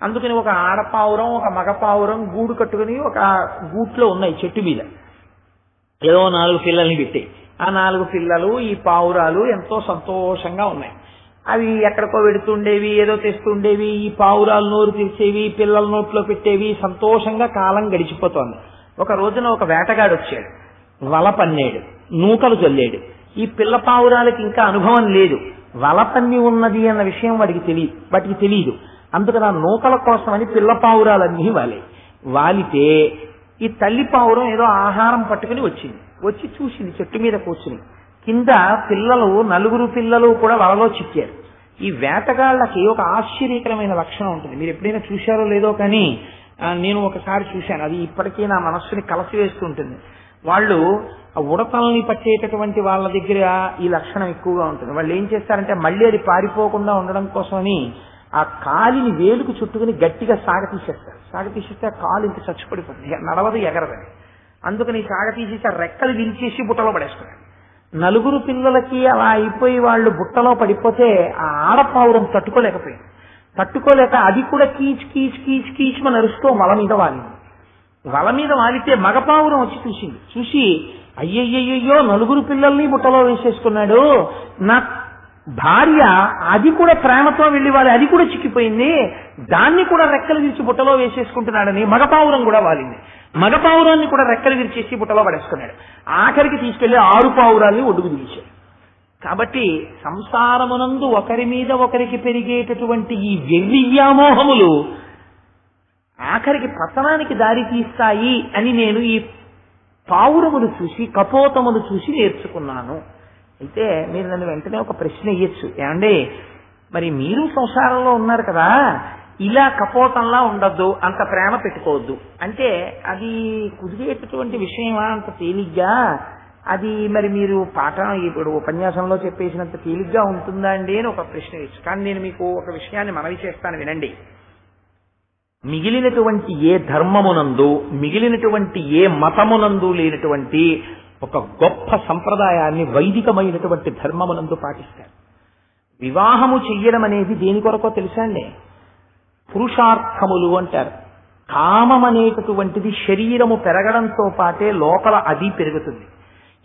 అందుకని ఒక ఆడపావురం ఒక మగ పావురం గూడు కట్టుకుని ఒక గూట్లో ఉన్నాయి చెట్టు మీద. ఏదో 4 పిల్లల్ని పెట్టి ఆ 4 పిల్లలు ఈ పావురాలు ఎంతో సంతోషంగా ఉన్నాయి. అవి ఎక్కడికో వెడుతుండేవి, ఏదో తెస్తుండేవి. ఈ పావురాలు నోరు తెరిచేవి, పిల్లల నోట్లో పెట్టేవి. సంతోషంగా కాలం గడిచిపోతోంది. ఒక రోజున ఒక వేటగాడు వచ్చాడు, వల పన్నాడు, నూకలు చల్లాడు. ఈ పిల్ల పావురాలకి ఇంకా అనుభవం లేదు, వల పన్ని ఉన్నది అన్న విషయం వాటికి తెలియదు. అందుకని ఆ నూకల కోసమని పిల్ల పావురాలన్నీ వాలితే ఈ తల్లి పావురం ఏదో ఆహారం పట్టుకుని వచ్చింది. వచ్చి చూసింది చెట్టు మీద కూర్చుని. కింద పిల్లలు 4 పిల్లలు కూడా వలలో చిక్కారు. ఈ వేటగాళ్ళకి ఒక ఆశ్చర్యకరమైన లక్షణం ఉంటుంది. మీరు ఎప్పుడైనా చూశారో లేదో కానీ నేను ఒకసారి చూశాను. అది ఇప్పటికీ నా మనస్సుని కలసివేస్తుంటుంది. వాళ్ళు ఆ ఉడతల్ని పట్టేటటువంటి వాళ్ళ దగ్గర ఈ లక్షణం ఎక్కువగా ఉంటుంది. వాళ్ళు ఏం చేస్తారంటే మళ్ళీ అది పారిపోకుండా ఉండడం కోసమని ఆ కాలిని వేలుకు చుట్టుకుని గట్టిగా సాగతీసేస్తే ఆ కాలు ఇంక చచ్చిపడిపోతుంది, నడవదు, ఎగరదని. అందుకని సాగతీసేసి ఆ రెక్కలు విరిచేసి బుట్టలో పడేస్తున్నారు. 4 పిల్లలకి అలా అయిపోయి వాళ్ళు బుట్టలో పడిపోతే ఆ ఆడపావురం తట్టుకోలేక అది కూడా కీచ్ కీచ్ కీచ్ కీచ్మని అరుస్తూ వల మీద వాలింది. వల మీద వాలితే మగపావురం వచ్చి చూసి అయ్యయ్యో 4 పిల్లల్ని బుట్టలో వేసేసుకున్నాడు, నా భార్య అది కూడా ప్రేమతో వెళ్లి వాలి, అది కూడా చిక్కిపోయింది, దాన్ని కూడా రెక్కలు విరిచి బుట్టలో వేసేసుకుంటున్నాడని మగపావురం కూడా వాలింది. మగపావురాన్ని కూడా రెక్కలు విరిచేసి బుట్టలో పడేసుకున్నాడు. ఆఖరికి తీసుకెళ్లి 6 పావురాల్ని ఒడ్డుకు దించాడు. కాబట్టి సంసారమునందు ఒకరి మీద ఒకరికి పెరిగేటటువంటి ఈ వెర్రి వ్యామోహములు ఆఖరికి పతనానికి దారి తీస్తాయి అని నేను ఈ పావురములు చూసి, కపోతములు చూసి నేర్చుకున్నాను. అయితే మీరు నన్ను వెంటనే ఒక ప్రశ్న ఇయ్యొచ్చు, ఏమండి మరి మీరు సంసారంలో ఉన్నారు కదా, ఇలా కపోతంలా ఉండద్దు, అంత ప్రేమ పెట్టుకోవద్దు అంటే అది కుదిరేటటువంటి విషయమా అంత తేలిగ్గా? అది మరి మీరు పాఠం ఇప్పుడు ఉపన్యాసంలో చెప్పేసినంత తేలిగ్గా ఉంటుందా అండి అని ఒక ప్రశ్న ఇచ్చు. కానీ నేను మీకు ఒక విషయాన్ని మనవి చేస్తాను, వినండి. మిగిలినటువంటి ఏ ధర్మమునందు, మిగిలినటువంటి ఏ మతమునందు లేనటువంటి ఒక గొప్ప సంప్రదాయాన్ని వైదికమైనటువంటి ధర్మమునందు పాటిస్తారు. వివాహము చెయ్యడం అనేది దేని కొరకో తెలుసా అండి? పురుషార్థములు అంటారు. కామం అనేటటువంటిది శరీరము పెరగడంతో పాటే లోపల అది పెరుగుతుంది.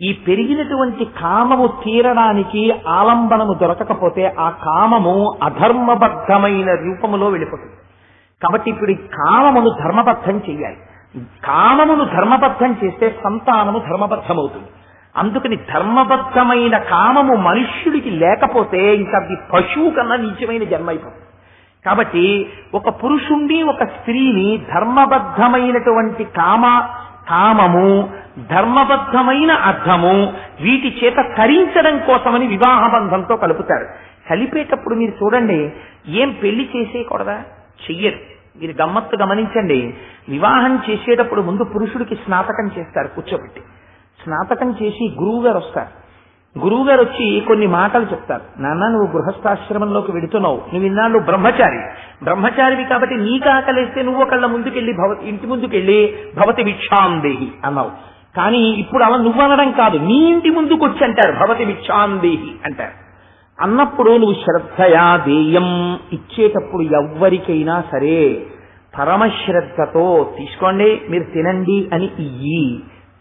ఈ పెరిగినటువంటి కామము తీరడానికి ఆలంబనము దొరకకపోతే ఆ కామము అధర్మబద్ధమైన రూపములో వెళ్ళిపోతుంది. కాబట్టి ఇప్పుడు ఈ కామమును ధర్మబద్ధం చెయ్యాలి. కామమును ధర్మబద్ధం చేస్తే సంతానము ధర్మబద్ధమవుతుంది. అందుకని ధర్మబద్ధమైన కామము మనుష్యుడికి లేకపోతే ఇంకా అది పశువు కన్నా నీచమైన జన్మ అయిపోతుంది. కాబట్టి ఒక పురుషుణ్ణి ఒక స్త్రీని ధర్మబద్ధమైనటువంటి కామము ధర్మబద్ధమైన అర్థము వీటి చేత తరించడం కోసమని వివాహ బంధంతో కలుపుతారు. కలిపేటప్పుడు మీరు చూడండి, ఏం పెళ్లి చేసేయకూడదా? చెయ్యరు. మీరు గమ్మత్తు గమనించండి. వివాహం చేసేటప్పుడు ముందు పురుషుడికి స్నాతకం చేస్తారు కూర్చోబెట్టి. స్నాతకం చేసి గురువు గారు వస్తారు. గురువు గారు వచ్చి కొన్ని మాటలు చెప్తారు. నాన్న, నువ్వు గృహస్థాశ్రమంలోకి వెడుతున్నావు, నువ్వు ఇన్నాళ్ళు బ్రహ్మచారివి కాబట్టి నీకు ఆకలేస్తే నువ్వు ఒకళ్ళ ముందుకెళ్ళి ఇంటి ముందుకెళ్ళి భవతి భిక్షాందేహి అన్నావు. కానీ ఇప్పుడు అలా నువ్వు అనడం కాదు, నీ ఇంటి ముందుకు వచ్చి అంటారు భవతి భిక్షాందేహి అంటారు. అన్నప్పుడు నువ్వు శ్రద్ధయా దేయం, ఇచ్చేటప్పుడు ఎవ్వరికైనా సరే పరమశ్రద్ధతో తీసుకోండి, మీరు తినండి అని ఇయ్యి.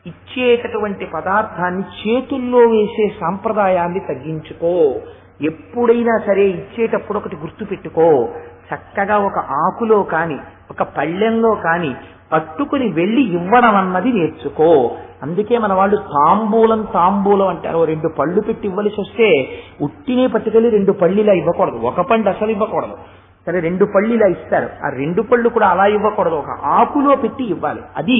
ఇచ్చేటటువంటి పదార్థాన్ని చేతుల్లో వేసే సాంప్రదాయాన్ని తగ్గించుకో. ఎప్పుడైనా సరే ఇచ్చేటప్పుడు ఒకటి గుర్తు పెట్టుకో, చక్కగా ఒక ఆకులో కాని ఒక పళ్ళెంలో కాని పట్టుకుని వెళ్లి ఇవ్వడం అన్నది నేర్చుకో. అందుకే మన వాళ్ళు తాంబూలం అంటారు. 2 పళ్ళు పెట్టి ఇవ్వలసి వస్తే ఉట్టినే పట్టుకెళ్ళి 2 పళ్ళిలా ఇవ్వకూడదు, ఒక పండు అసలు ఇవ్వకూడదు. సరే 2 పళ్ళిలా ఇస్తారు, ఆ 2 పళ్ళు కూడా అలా ఇవ్వకూడదు, ఒక ఆకులో పెట్టి ఇవ్వాలి. అది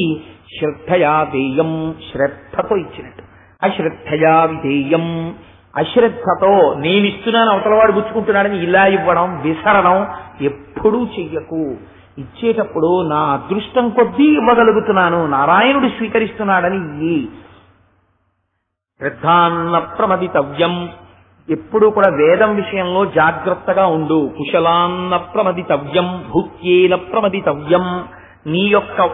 శ్రద్ధయా దేయం, శ్రద్ధతో ఇచ్చినట్టు. అశ్రద్ధయా విధేయం, అశ్రద్ధతో నేను ఇస్తున్నాను అవతలవాడు గుచ్చుకుంటున్నాడని ఇలా ఇవ్వడం విసరడం ఎప్పుడూ చెయ్యకు. ఇచ్చేటప్పుడు నా అదృష్టం కొద్దీ ఇవ్వగలుగుతున్నాను, నారాయణుడు స్వీకరిస్తున్నాడని ఇయ్యి. శ్రద్ధాన్న ప్రమదితవ్యం, ఎప్పుడూ కూడా వేదం విషయంలో జాగ్రత్తగా ఉండు. కుశలాన్న ప్రమదితవ్యం, భూత్యేన ప్రమదితవ్యం. నీ యొక్క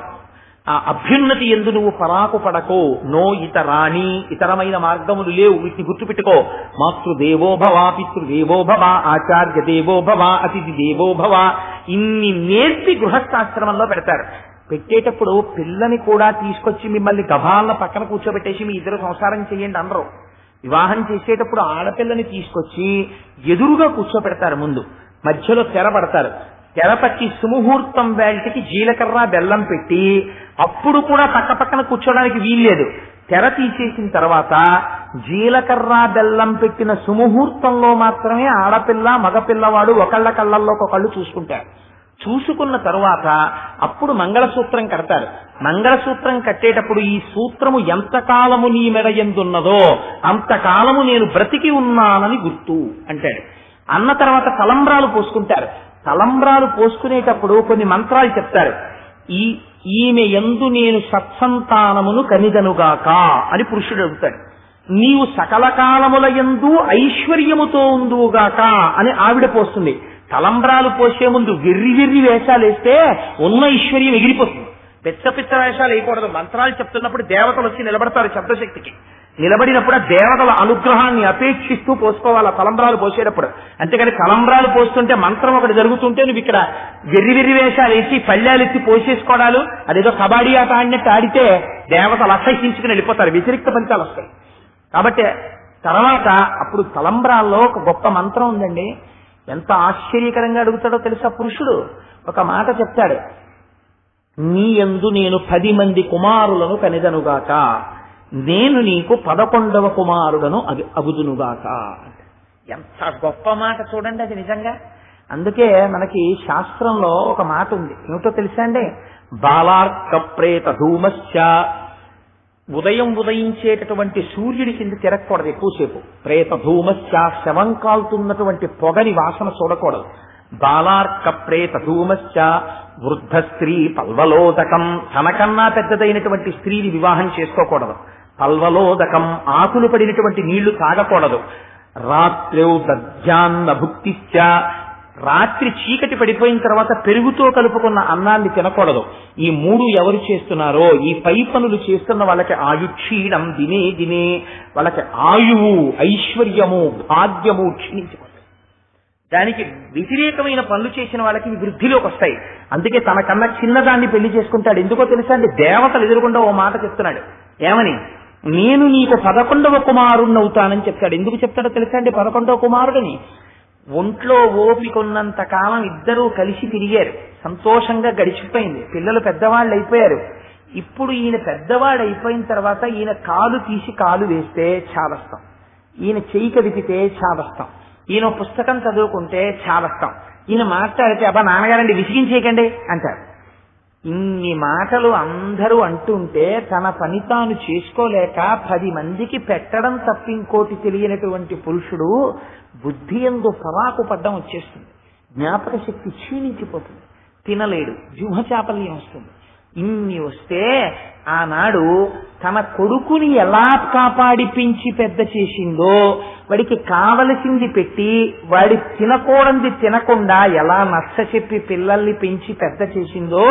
అభ్యున్నతి ఎందు నువ్వు పరాకు పడకో. నో ఇతరాణి, ఇతరమైన మార్గములు లేవు, వీటిని గుర్తుపెట్టుకో. మాతృదేవో భవ, పితృదేవో భవ, ఆచార్య దేవో భవ, అతిథి దేవో భవ. ఇన్ని నేర్పి గృహస్థాశ్రమంలో పెడతారు. పెట్టేటప్పుడు పిల్లని కూడా తీసుకొచ్చి మిమ్మల్ని గభాల పక్కన కూర్చోబెట్టేసి మీ ఇద్దరు సంసారం చేయండి అందరూ. వివాహం చేసేటప్పుడు ఆడపిల్లని తీసుకొచ్చి ఎదురుగా కూర్చోపెడతారు. ముందు మధ్యలో తెర పడతారు. తెర పట్టి సుముహూర్తం వేళకి జీలకర్ర బెల్లం పెట్టి అప్పుడు కూడా పక్క పక్కన కూర్చోడానికి వీల్లేదు. తెర తీసేసిన తర్వాత జీలకర్ర బెల్లం పెట్టిన సుముహూర్తంలో మాత్రమే ఆడపిల్ల మగపిల్లవాడు ఒకళ్ళ కళ్ళల్లోకి ఒకళ్ళు చూసుకుంటారు. చూసుకున్న తరువాత అప్పుడు మంగళసూత్రం కడతారు. మంగళసూత్రం కట్టేటప్పుడు ఈ సూత్రము ఎంతకాలము నీ మెడ ఎందున్నదో అంతకాలము నేను బ్రతికి ఉన్నానని గుర్తు అంటాడు. అన్న తర్వాత తలంబ్రాలు పోసుకుంటారు. తలంబ్రాలు పోసుకునేటప్పుడు కొన్ని మంత్రాలు చెప్తారు. ఈమె యందు నేను సత్సంతానమును కనిదనుగాక అని పురుషుడు అడుగుతాడు. నీవు సకల కాలముల యందు ఐశ్వర్యముతో ఉందువుగాక అని ఆవిడ పోస్తుంది. తలంబ్రాలు పోసే ముందు వెర్రి వేషాలు వేస్తే ఉన్న ఐశ్వర్యం ఎగిరిపోతుంది. పిచ్చ వేషాలు వేయకూడదు. మంత్రాలు చెప్తున్నప్పుడు దేవతలు వచ్చి నిలబడతారు. శబ్దశక్తికి నిలబడినప్పుడు ఆ దేవతల అనుగ్రహాన్ని అపేక్షిస్తూ పోసుకోవాలి తలంబ్రాలు పోసేటప్పుడు. అంతేకాని తలంబ్రాలు పోస్తుంటే మంత్రం ఒకటి జరుగుతుంటే నువ్వు ఇక్కడ వెర్రి వేషాలు వేసి పళ్ళాలెత్తి పోసేసుకోవడాలు, అదేదో కబాడీ ఆట ఆడినట్టు ఆడితే దేవతలు అసహించుకుని వెళ్ళిపోతారు. వ్యతిరిక్త ఫలితాలు వస్తాయి. కాబట్టి తర్వాత అప్పుడు తలంబ్రాల్లో ఒక గొప్ప మంత్రం ఉందండి. ఎంత ఆశ్చర్యకరంగా అడుగుతాడో తెలుసా పురుషుడు. ఒక మాట చెప్తాడు, నీ యందు నేను 10 మంది కుమారులను కనిదనుగాక, నేను నీకు 11వ కుమారుడను అగుదునుగాక. ఎంత గొప్ప మాట చూడండి అది నిజంగా. అందుకే మనకి శాస్త్రంలో ఒక మాట ఉంది, ఏమిటో తెలుసా అండి? బాలార్క ప్రేత ధూమశ్చ, ఉదయించేటటువంటి సూర్యుడి కింద తిరగకూడదు ఎక్కువసేపు. ప్రేత ధూమశ్చ, శవం కాలుతున్నటువంటి పొగని వాసన చూడకూడదు. బాలార్క ప్రేత ధూమశ్చ, వృద్ధ స్త్రీ పల్వలోదకం, తనకన్నా పెద్దదైనటువంటి స్త్రీని వివాహం చేసుకోకూడదు. పల్వలోదకం, ఆకులు పడినటువంటి నీళ్లు తాగకూడదు. రాత్రౌ దధ్యాన్న భుక్తిశ్చ, రాత్రి చీకటి పడిపోయిన తర్వాత పెరుగుతో కలుపుకున్న అన్నాన్ని తినకూడదు. ఈ 3 ఎవరు చేస్తున్నారో, ఈ పై పనులు చేస్తున్న వాళ్ళకి ఆయుక్షీణం దినే దినే, వాళ్ళకి ఆయువు ఐశ్వర్యము భాగ్యము క్షీణించిపోతాయి. దానికి వ్యతిరేకమైన పనులు చేసిన వాళ్ళకి వృద్ధిలోకి వస్తాయి. అందుకే తనకన్నా చిన్నదాన్ని పెళ్లి చేసుకుంటాడు. ఎందుకో తెలుసా అండి? దేవతలు ఎదురుకుండా ఓ మాట చెప్తున్నాడు. ఏమని? నేను నీకు 11వ కుమారుణ్ణవుతానని చెప్తాడు. ఎందుకు చెప్తాడో తెలుసా అండి 11వ కుమారుడిని? ఒంట్లో ఓపికొన్నంత కాలం ఇద్దరూ కలిసి తిరిగారు, సంతోషంగా గడిచిపోయింది, పిల్లలు పెద్దవాళ్ళు అయిపోయారు. ఇప్పుడు ఈయన పెద్దవాడు అయిపోయిన తర్వాత ఈయన కాలు తీసి కాలు వేస్తే చావస్తాం, ఈయన చెయ్యి కదిపితే చావస్తాం, ఈయన పుస్తకం చదువుకుంటే చావస్తాం, ఈయన మాట్లాడితే అబ్బా నాన్నగారండి విసిగించేయకండి అంటారు. ఇన్ని మాటలు అందరూ అంటుంటే తన పని తాను చేసుకోలేక 10 మందికి పెట్టడం తప్పింకోటి తెలియనటువంటి పురుషుడు బుద్ధి యందు పరాకు పడ్డం వచ్చేస్తుంది, జ్ఞాపక శక్తి క్షీణించిపోతుంది, తినలేడు, జిహ్వచాపల్యం వస్తుంది. ఇన్ని వస్తే ఆనాడు తన కొడుకుని ఎలా కాపాడి పెంచి పెద్ద చేసిందో, వాడికి కావలసింది పెట్టి వాడి తినకూడనిది తినకుండా ఎలా నచ్చ చెప్పి పిల్లల్ని పెంచి పెద్ద చేసిందో,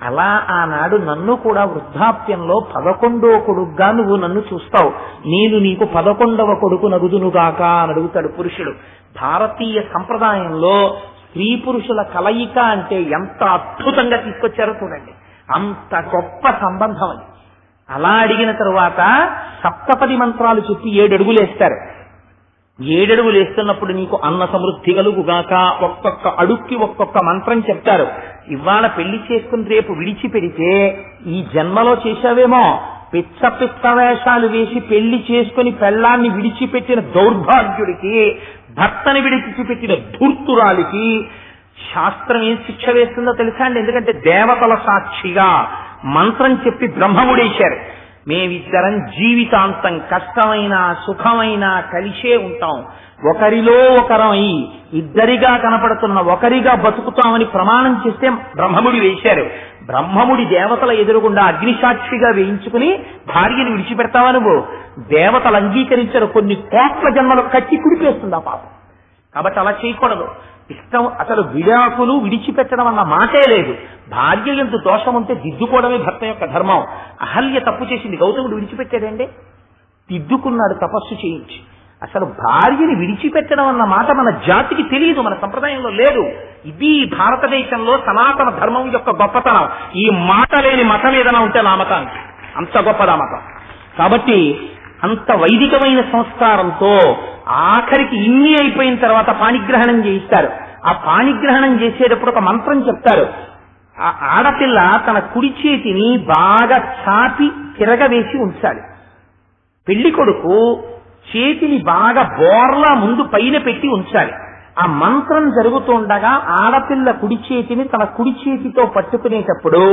అలా ఆనాడు నన్ను కూడా వృద్ధాప్యంలో 11వ కొడుకుగా నువ్వు నన్ను చూస్తావు, నేను నీకు 11వ కొడుకు నగుదునుగాక అని అడుగుతాడు పురుషుడు. భారతీయ సంప్రదాయంలో స్త్రీ పురుషుల కలయిక అంటే ఎంత అద్భుతంగా తీసుకొచ్చారో చూడండి, అంత గొప్ప సంబంధం అది. అలా అడిగిన తరువాత 7 మంత్రాలు చెప్పి 7 అడుగులు వేస్తారు. 7 అడుగులు వేస్తున్నప్పుడు నీకు అన్న సమృద్ధి కలుగుగాక, ఒక్కొక్క అడుక్కి ఒక్కొక్క మంత్రం చెప్తారు. ఇవాళ పెళ్లి చేసుకుని రేపు విడిచిపెడితే ఈ జన్మలో చేశావేమో, పిచ్చ పిచ్చ వేషాలు వేసి పెళ్లి చేసుకుని పెళ్లాన్ని విడిచిపెట్టిన దౌర్భాగ్యుడికి, భర్తని విడిచిపెట్టిన ధూర్తురాలికి శాస్త్రం ఏం శిక్ష వేస్తుందో తెలుసా అండి? ఎందుకంటే దేవతల సాక్షిగా మంత్రం చెప్పి బ్రహ్మముడేశారు. మేమిద్దరం జీవితాంతం కష్టమైన సుఖమైన కలిసే ఉంటాం, ఒకరిలో ఒకరమై ఇద్దరిగా కనపడుతున్న ఒకరిగా బతుకుతామని ప్రమాణం చేస్తే బ్రహ్మముడి వేశారు. బ్రహ్మముడి దేవతల ఎదురుగుండా అగ్నిసాక్షిగా వేయించుకుని భార్యను విడిచిపెడతావా నువ్వు? దేవతలు అంగీకరించారు, కొన్ని కోట్ల జన్మలు కట్టి కుడిపేస్తుంది ఆ పాపం. కాబట్టి అలా చేయకూడదు. ఇష్టం అసలు విడాకులు విడిచిపెట్టడం అన్న మాటే లేదు. భార్య యందు దోషం ఉంటే దిద్దుకోవడమే భర్త యొక్క ధర్మం. అహల్య తప్పు చేసింది, గౌతముడు విడిచిపెట్టాడండి, దిద్దుకున్నాడు తపస్సు చేయించి. అసలు భార్యని విడిచిపెట్టడం అన్న మాట మన జాతికి తెలియదు, మన సంప్రదాయంలో లేదు. ఇది భారతదేశంలో సనాతన ధర్మం యొక్క గొప్పతనం. ఈ మాట లేని మతం ఏదైనా ఉంటే నా మతానికి, అంత గొప్పదా మతం. కాబట్టి అంత వైదికమైన సంస్కారంతో ఆఖరికి ఇన్ని అయిపోయిన తర్వాత పాణిగ్రహణం చేయిస్తారు. ఆ పాణిగ్రహణం చేసేటప్పుడు ఒక మంత్రం చెప్తారు. ఆ ఆడపిల్ల తన కుడి చేతిని బాగా చాపి తిరగవేసి ఉంచాలి. పెళ్లి కొడుకు చేతిని బాగా బోర్లా ముందు పైన పెట్టి ఉంచాలి. ఆ మంత్రం జరుగుతుండగా ఆడపిల్ల కుడి చేతిని తన కుడి చేతితో పట్టుకునేటప్పుడు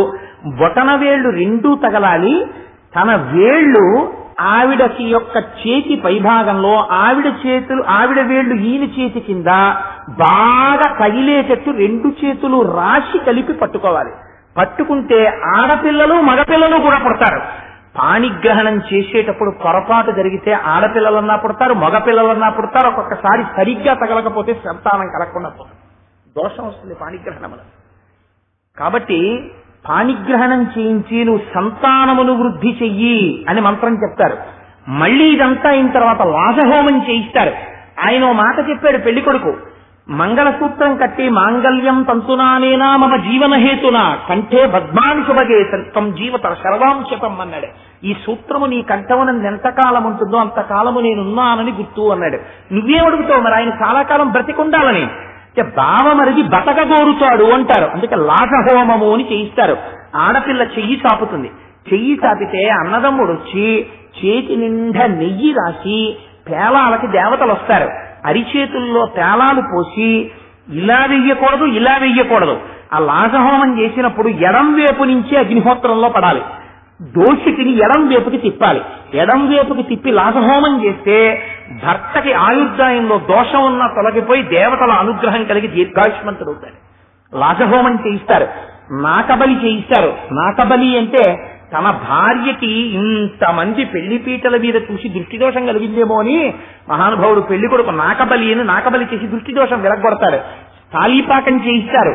బొటన వేళ్లు 2 తగలాలి. తన వేళ్లు ఆవిడకి యొక్క చేతి పైభాగంలో, ఆవిడ వేళ్లు ఈయన చేతి కింద బాగా తగిలేటట్టు 2 చేతులు రాశి కలిపి పట్టుకోవాలి. పట్టుకుంటే ఆడపిల్లలు మగపిల్లలు కూడా పుడతారు. పాణిగ్రహణం చేసేటప్పుడు పొరపాటు జరిగితే ఆడపిల్లలన్నా పుడతారు, మగపిల్లలన్నా పుడతారు. ఒక్కొక్కసారి సరిగ్గా తగలకపోతే సంతానం కలగకుండా పోతుంది, దోషం వస్తుంది పాణిగ్రహణంలో. కాబట్టి పాణిగ్రహణం చేయించి నువ్వు సంతానమును వృద్ధి చెయ్యి అని మంత్రం చెప్తారు. మళ్ళీ ఇదంతా అయిన తర్వాత లాజహోమం చేయిస్తారు. ఆయన ఓ మాట చెప్పాడు పెళ్లి కొడుకు, మంగళసూత్రం కట్టి మాంగళ్యం తంతునానేనా మమ జీవన హేతునా కంఠే భద్మాని శుభగే తం జీవత శర్వాంశతం అన్నాడు. ఈ సూత్రము నీ కంఠమునందు ఎంతకాలం ఉంటుందో అంతకాలము నేనున్నానని గుర్తు అన్నాడు. నువ్వేమడుగుతావు మరి? ఆయన చాలా కాలం బ్రతికుండాలని. బావమరిది బతకగోరుతాడు అంటారు, అందుకే లాజహోమము అని చేయిస్తారు. ఆడపిల్ల చెయ్యి చాపుతుంది, చెయ్యి చాపితే అన్నదమ్ముడు వచ్చి చేతి నిండా నెయ్యి రాసి పేలాలకి దేవతలు వస్తారు. అరిచేతుల్లో పేలాలు పోసి ఇలా వెయ్యకూడదు, ఇలా వెయ్యకూడదు. ఆ లాజహోమం చేసినప్పుడు ఎడం వైపు నుంచి అగ్నిహోత్రంలో పడాలి, దోషికిని ఎడం వైపుకి తిప్పాలి. ఎడం వైపుకి తిప్పి లాజహోమం చేస్తే భర్తకి ఆయుర్దాయంలో దోషం ఉన్నా తొలగిపోయి దేవతల అనుగ్రహం కలిగి దీర్ఘాయుష్మంతుడవుతాడు. లాజహోమం చేయిస్తారు. నాకబలి చేయిస్తారు. నాకబలి అంటే తన భార్యకి ఇంతమంది పెళ్లిపీటల మీద చూసి దృష్టిదోషం కలిగిందేమో అని మహానుభావుడు పెళ్లి కొడుకు నాకబలి చేసి దృష్టిదోషం వెలగొడతాడు. స్థాళీపాకం చేయిస్తారు.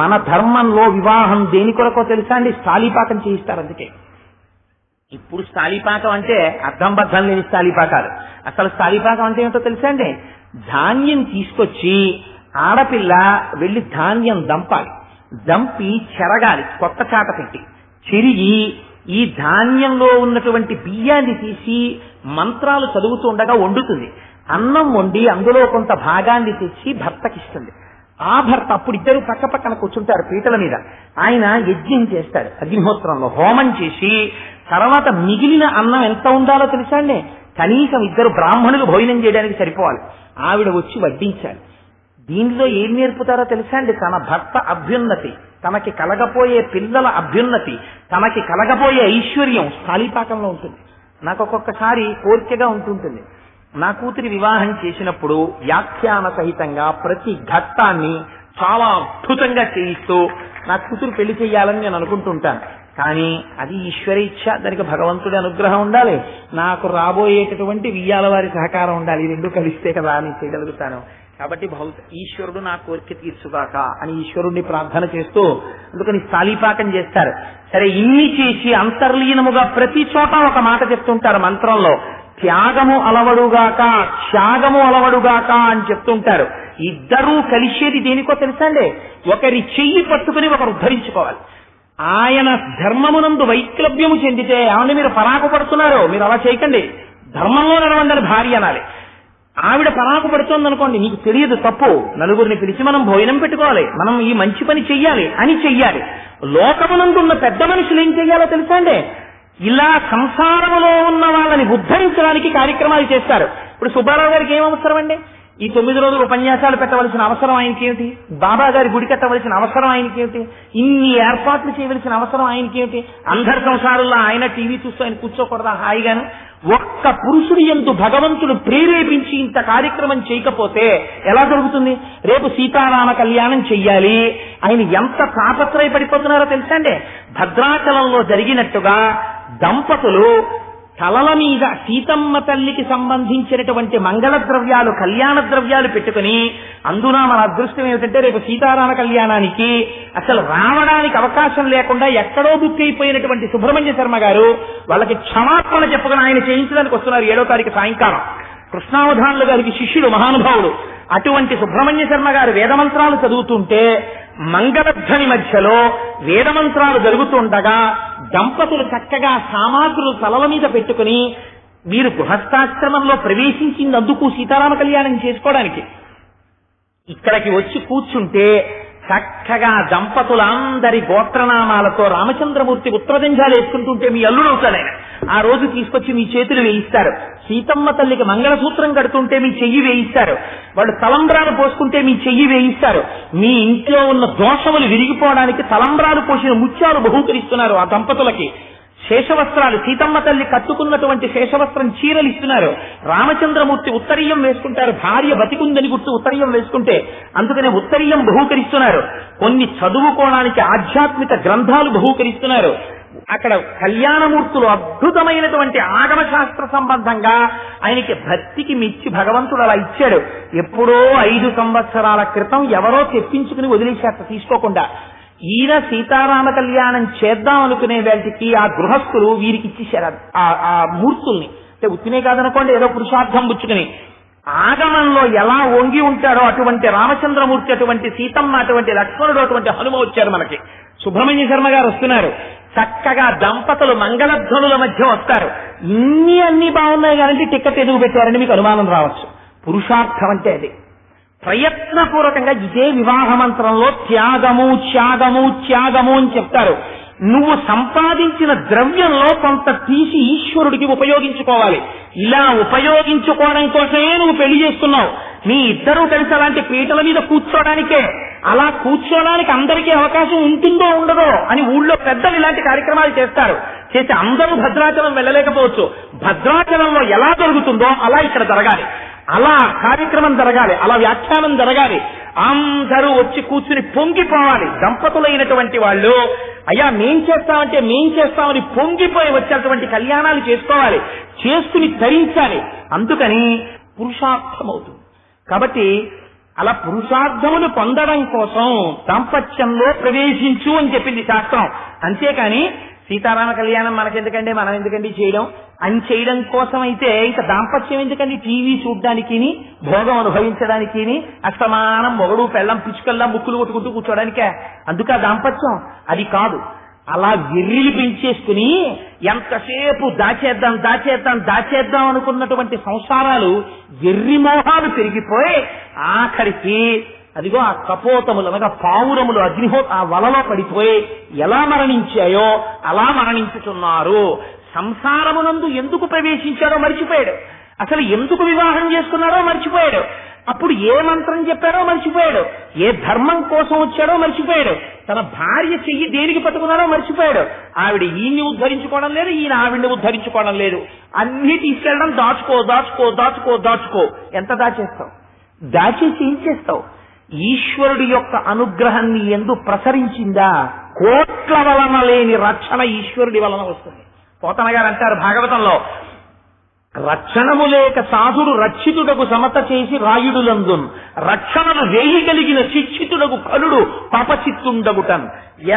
మన ధర్మంలో వివాహం దేని కొరకో తెలుసా అండి? స్థాళీపాకం చేయిస్తారు. అందుకే ఇప్పుడు స్థాళీపాకం అంటే అర్థం బద్ధం లేని స్థాళీపాకాలు. అసలు స్థాళీపాకం అంటే ఏమిటో తెలుసా అండి? ధాన్యం తీసుకొచ్చి ఆడపిల్ల వెళ్లి ధాన్యం దంపాలి, దంపి చెరగాలి, కొత్త చాట పెట్టి చెరిగి ఈ ధాన్యంలో ఉన్నటువంటి బియ్యాన్ని తీసి మంత్రాలు చదువుతూ ఉండగా వండుతుంది. అన్నం వండి అందులో కొంత భాగాన్ని తెచ్చి భర్తకిస్తుంది. ఆ భర్త అప్పుడు ఇద్దరు పక్క పక్కన కూర్చుంటారు పీటల మీద. ఆయన యజ్ఞం చేస్తాడు, అగ్నిహోత్రంలో హోమం చేసి తర్వాత మిగిలిన అన్నం ఎంత ఉండాలో తెలుసా అండి? కనీసం ఇద్దరు బ్రాహ్మణులు భోజనం చేయడానికి సరిపోవాలి. ఆవిడ వచ్చి వడ్డించాలి. దీనిలో ఏం నేర్పుతారో తెలుసా అండి? తన భర్త అభ్యున్నతి, తనకి కలగపోయే పిల్లల అభ్యున్నతి, తనకి కలగపోయే ఐశ్వర్యం స్థాళీపాకంలో ఉంటుంది. నాకు ఒక్కొక్కసారి కోరికగా ఉంటుంటుంది, నా కూతురి వివాహం చేసినప్పుడు వ్యాఖ్యాన సహితంగా ప్రతి ఘట్టాన్ని చాలా అద్భుతంగా చేయిస్తూ నా కూతురు పెళ్లి చేయాలని నేను అనుకుంటుంటాను. కానీ అది ఈశ్వర ఇచ్ఛ, దానికి భగవంతుడి అనుగ్రహం ఉండాలి, నాకు రాబోయేటటువంటి వియ్యాల వారి సహకారం ఉండాలి. ఈ రెండు కలిస్తే కదా అని చేయగలుగుతాను. కాబట్టి ఈశ్వరుడు నా కోరిక తీర్చుగాక అని ఈశ్వరుణ్ణి ప్రార్థన చేస్తూ అందుకని స్థాళీపాకం చేస్తారు. సరే, ఇన్ని చేసి అంతర్లీనముగా ప్రతి చోట ఒక మాట చెప్తుంటారు మంత్రంలో, త్యాగము అలవడుగాక త్యాగము అలవడుగాక అని చెప్తుంటారు. ఇద్దరూ కలిసేది దేనికో తెలుసా అండి? ఒకరి చెయ్యి పట్టుకుని ఒకరు ఉద్ధరించుకోవాలి. ఆయన ధర్మమునందు వైక్లభ్యము చెందితే, ఏమన్నా మీరు పరాకు పడుతున్నారు, మీరు అలా చేయకండి, ధర్మంలో నడవండి భార్య అనాలి. ఆవిడ పరాకు పడుతోంది అనుకోండి, నీకు తెలియదు తప్పు, నలుగురిని పిలిచి మనం భోజనం పెట్టుకోవాలి, మనం ఈ మంచి పని చెయ్యాలి అని చెయ్యాలి. లోకమునందున్న పెద్ద మనుషులు ఏం చెయ్యాలో తెలుసా అండి? ఇలా సంసారములో ఉన్న వాళ్ళని ఉద్ధరించడానికి కార్యక్రమాలు చేస్తారు. ఇప్పుడు సుబ్బారావు గారికి ఏం అవసరం అండి? ఈ 9 రోజులు ఉపన్యాసాలు పెట్టవలసిన అవసరం ఆయనకేమిటి? బాబా గారి గుడి కట్టవలసిన అవసరం ఆయనకేమిటి? ఇన్ని ఏర్పాట్లు చేయవలసిన అవసరం ఆయనకేమిటి? అందరి సంసారంలో ఆయన టీవీ చూస్తూ ఆయన కూర్చోకూడదా హాయిగాను? ఒక్క పురుషుడి యందు భగవంతుడు ప్రేరేపించి ఇంత కార్యక్రమం చేయకపోతే ఎలా జరుగుతుంది? రేపు సీతారామ కళ్యాణం చెయ్యాలి, ఆయన ఎంత తాపత్రయపడిపోతున్నారో తెలుసా అండి? భద్రాచలంలో జరిగినట్టుగా దంపతులు తలల మీద సీతమ్మ తల్లికి సంబంధించినటువంటి మంగళ ద్రవ్యాలు, కళ్యాణ ద్రవ్యాలు పెట్టుకుని, అందున మన అదృష్టం ఏమిటంటే రేపు సీతారామ కళ్యాణానికి అసలు రావడానికి అవకాశం లేకుండా ఎక్కడో బుక్ అయిపోయినటువంటి సుబ్రహ్మణ్య శర్మ గారు వాళ్ళకి క్షమాపణ చెప్పుకుని ఆయన చేయించడానికి వస్తున్నారు 7వ తారీఖు సాయంకాలం. కృష్ణావధానులు గారికి శిష్యుడు, మహానుభావుడు. అటువంటి సుబ్రహ్మణ్య శర్మ గారు వేదమంత్రాలు చదువుతుంటే మంగళధ్వని మధ్యలో వేదమంత్రాలు జరుగుతుండగా దంపతులు చక్కగా సామాగ్రులు తలల మీద పెట్టుకుని, మీరు గృహస్థాశ్రమంలో ప్రవేశించిందందుకు సీతారామ కళ్యాణం చేసుకోవడానికి ఇక్కడికి వచ్చి కూర్చుంటే చక్కగా దంపతులందరి గోత్రనామాలతో రామచంద్రమూర్తి ఉత్తరదంజాలు వేసుకుంటుంటే మీ అల్లుడు అవుతాడు ఆయన. ఆ రోజు తీసుకొచ్చి మీ చేతులు వేయిస్తారు. సీతమ్మ తల్లికి మంగళసూత్రం కడుతుంటే మీ చెయ్యి వేయిస్తారు. వాళ్ళు తలంబ్రాలు పోసుకుంటే మీ చెయ్యి వేయిస్తారు. మీ ఇంట్లో ఉన్న దోషములు విరిగిపోవడానికి తలంబ్రాలు పోసిన ముత్యాలు బహూకరిస్తున్నారు ఆ దంపతులకి. శేషవస్త్రాలు, సీతమ్మ తల్లి కట్టుకున్నటువంటి శేషవస్త్రం చీరలు ఇస్తున్నారు. రామచంద్రమూర్తి ఉత్తరీయం వేసుకుంటారు, భార్య బతికుందని గుర్తు ఉత్తరీయం వేసుకుంటే, అందుకనే ఉత్తరీయం బహూకరిస్తున్నారు. కొన్ని చదువుకోవడానికి ఆధ్యాత్మిక గ్రంథాలు బహూకరిస్తున్నారు. అక్కడ కళ్యాణమూర్తులు అద్భుతమైనటువంటి ఆగమ శాస్త్ర సంబంధంగా ఆయనకి భక్తికి మెచ్చి భగవంతుడు అలా ఇచ్చాడు. ఎప్పుడో 5 సంవత్సరాల క్రితం ఎవరో తెప్పించుకుని వదిలేశారు తీసుకోకుండా. ఈయన సీతారామ కళ్యాణం చేద్దాం అనుకునే వేళకి ఆ గృహస్థులు వీరికి ఇచ్చేశారు ఆ మూర్తుల్ని. అంటే ఉత్తినే కాదనుకోండి, ఏదో పురుషార్థం పుచ్చుకుని. ఆగమంలో ఎలా వంగి ఉంటాడో అటువంటి రామచంద్రమూర్తి, అటువంటి సీతమ్మ, అటువంటి లక్ష్మణుడు, అటువంటి హనుమ వచ్చారు మనకి. సుబ్రహ్మణ్య శర్మ గారు వస్తున్నారు. చక్కగా దంపతులు మంగళధ్వనుల మధ్య వస్తారు. అన్ని బాగున్నాయి కానీ టికెట్ ఎదుగు పెట్టారని మీకు అనుమానం రావచ్చు. పురుషార్థం అంటే అది. ప్రయత్నపూర్వకంగా ఇదే వివాహ మంత్రంలో త్యాగము త్యాగము త్యాగము అని చెప్తారు. నువ్వు సంపాదించిన ద్రవ్యంలో కొంత తీసి ఈశ్వరుడికి ఉపయోగించుకోవాలి. ఇలా ఉపయోగించుకోవడం కోసమే నువ్వు పెళ్లి చేసుకున్నావు. మీ ఇద్దరూ కలిసి అలాంటి పీటల మీద కూర్చోడానికే. అలా కూర్చోడానికి అందరికీ అవకాశం ఉంటుందో ఉండదో అని ఊళ్ళో పెద్దలు ఇలాంటి కార్యక్రమాలు చేస్తారు. చేసి అందరూ భద్రాచలం వెళ్ళలేకపోవచ్చు. భద్రాచలంలో ఎలా జరుగుతుందో అలా ఇక్కడ జరగాలి. అలా కార్యక్రమం జరగాలి, అలా వ్యాఖ్యానం జరగాలి. అందరూ వచ్చి కూర్చుని పొంగిపోవాలి. దంపతులైనటువంటి వాళ్ళు అయ్యా మేం చేస్తామని పొంగిపోయి వచ్చేటువంటి కళ్యాణాలు చేసుకోవాలి, చేసుకుని ధరించాలి. అందుకని పురుషార్థమవుతుంది. కాబట్టి అలా పురుషార్థమును పొందడం కోసం దాంపత్యంలో ప్రవేశించు అని చెప్పింది శాస్త్రం. అంతేకాని సీతారామ కళ్యాణం మనకెందుకండి, మనం ఎందుకండి చేయడం అని చేయడం కోసం అయితే ఇంకా దాంపత్యం ఎందుకండి? టీవీ చూడ్డానికి, భోగం అనుభవించడానికి, అస్తమానం మొగడు పెళ్ళం పిచ్చుకల్లా ముక్కులు కొట్టుకుంటూ కూర్చోడానికే. అందుకే దాంపత్యం అది కాదు. అలా వెర్రిలు పెంచేసుకుని ఎంతసేపు దాచేద్దాం దాచేద్దాం దాచేద్దాం అనుకున్నటువంటి సంసారాలు వెర్రి మోహాలు పెరిగిపోయి ఆఖరికి అదిగో ఆ కపోతములు అనగా పావురములు ఆ వలలో పడిపోయి ఎలా మరణించాయో అలా మరణించుతున్నారు. సంసారమునందు ఎందుకు ప్రవేశించాడో మర్చిపోయాడు, అసలు ఎందుకు వివాహం చేసుకున్నాడో మర్చిపోయాడు, అప్పుడు ఏ మంత్రం చెప్పాడో మర్చిపోయాడు, ఏ ధర్మం కోసం వచ్చాడో మర్చిపోయాడు, తన భార్య చెయ్యి దేనికి పట్టుకున్నాడో మర్చిపోయాడు. ఆవిడ ఈయన్ని ఉద్ధరించుకోవడం లేదు, ఈయన ఆవిడ్ని ఉద్ధరించుకోవడం లేదు. అన్ని తీసుకెళ్ళడం దాచుకో దాచుకో దాచుకో దాచుకో. ఎంత దాచేస్తావు? దాచేసి ఏం చేస్తావు? ఈశ్వరుడి యొక్క అనుగ్రహాన్ని ఎందు ప్రసరించిందా? కోట్ల వలన లేని రక్షణ ఈశ్వరుడి వలన వస్తుంది. పోతన గారు అంటారు భాగవతంలో, రక్షణము లేక సాధుడు రక్షితుడకు సమత చేసి రాయుడులందున్, రక్షణను వేయి కలిగిన శిక్షితుడకు కలుడు పాపచిత్తుండగుటన్.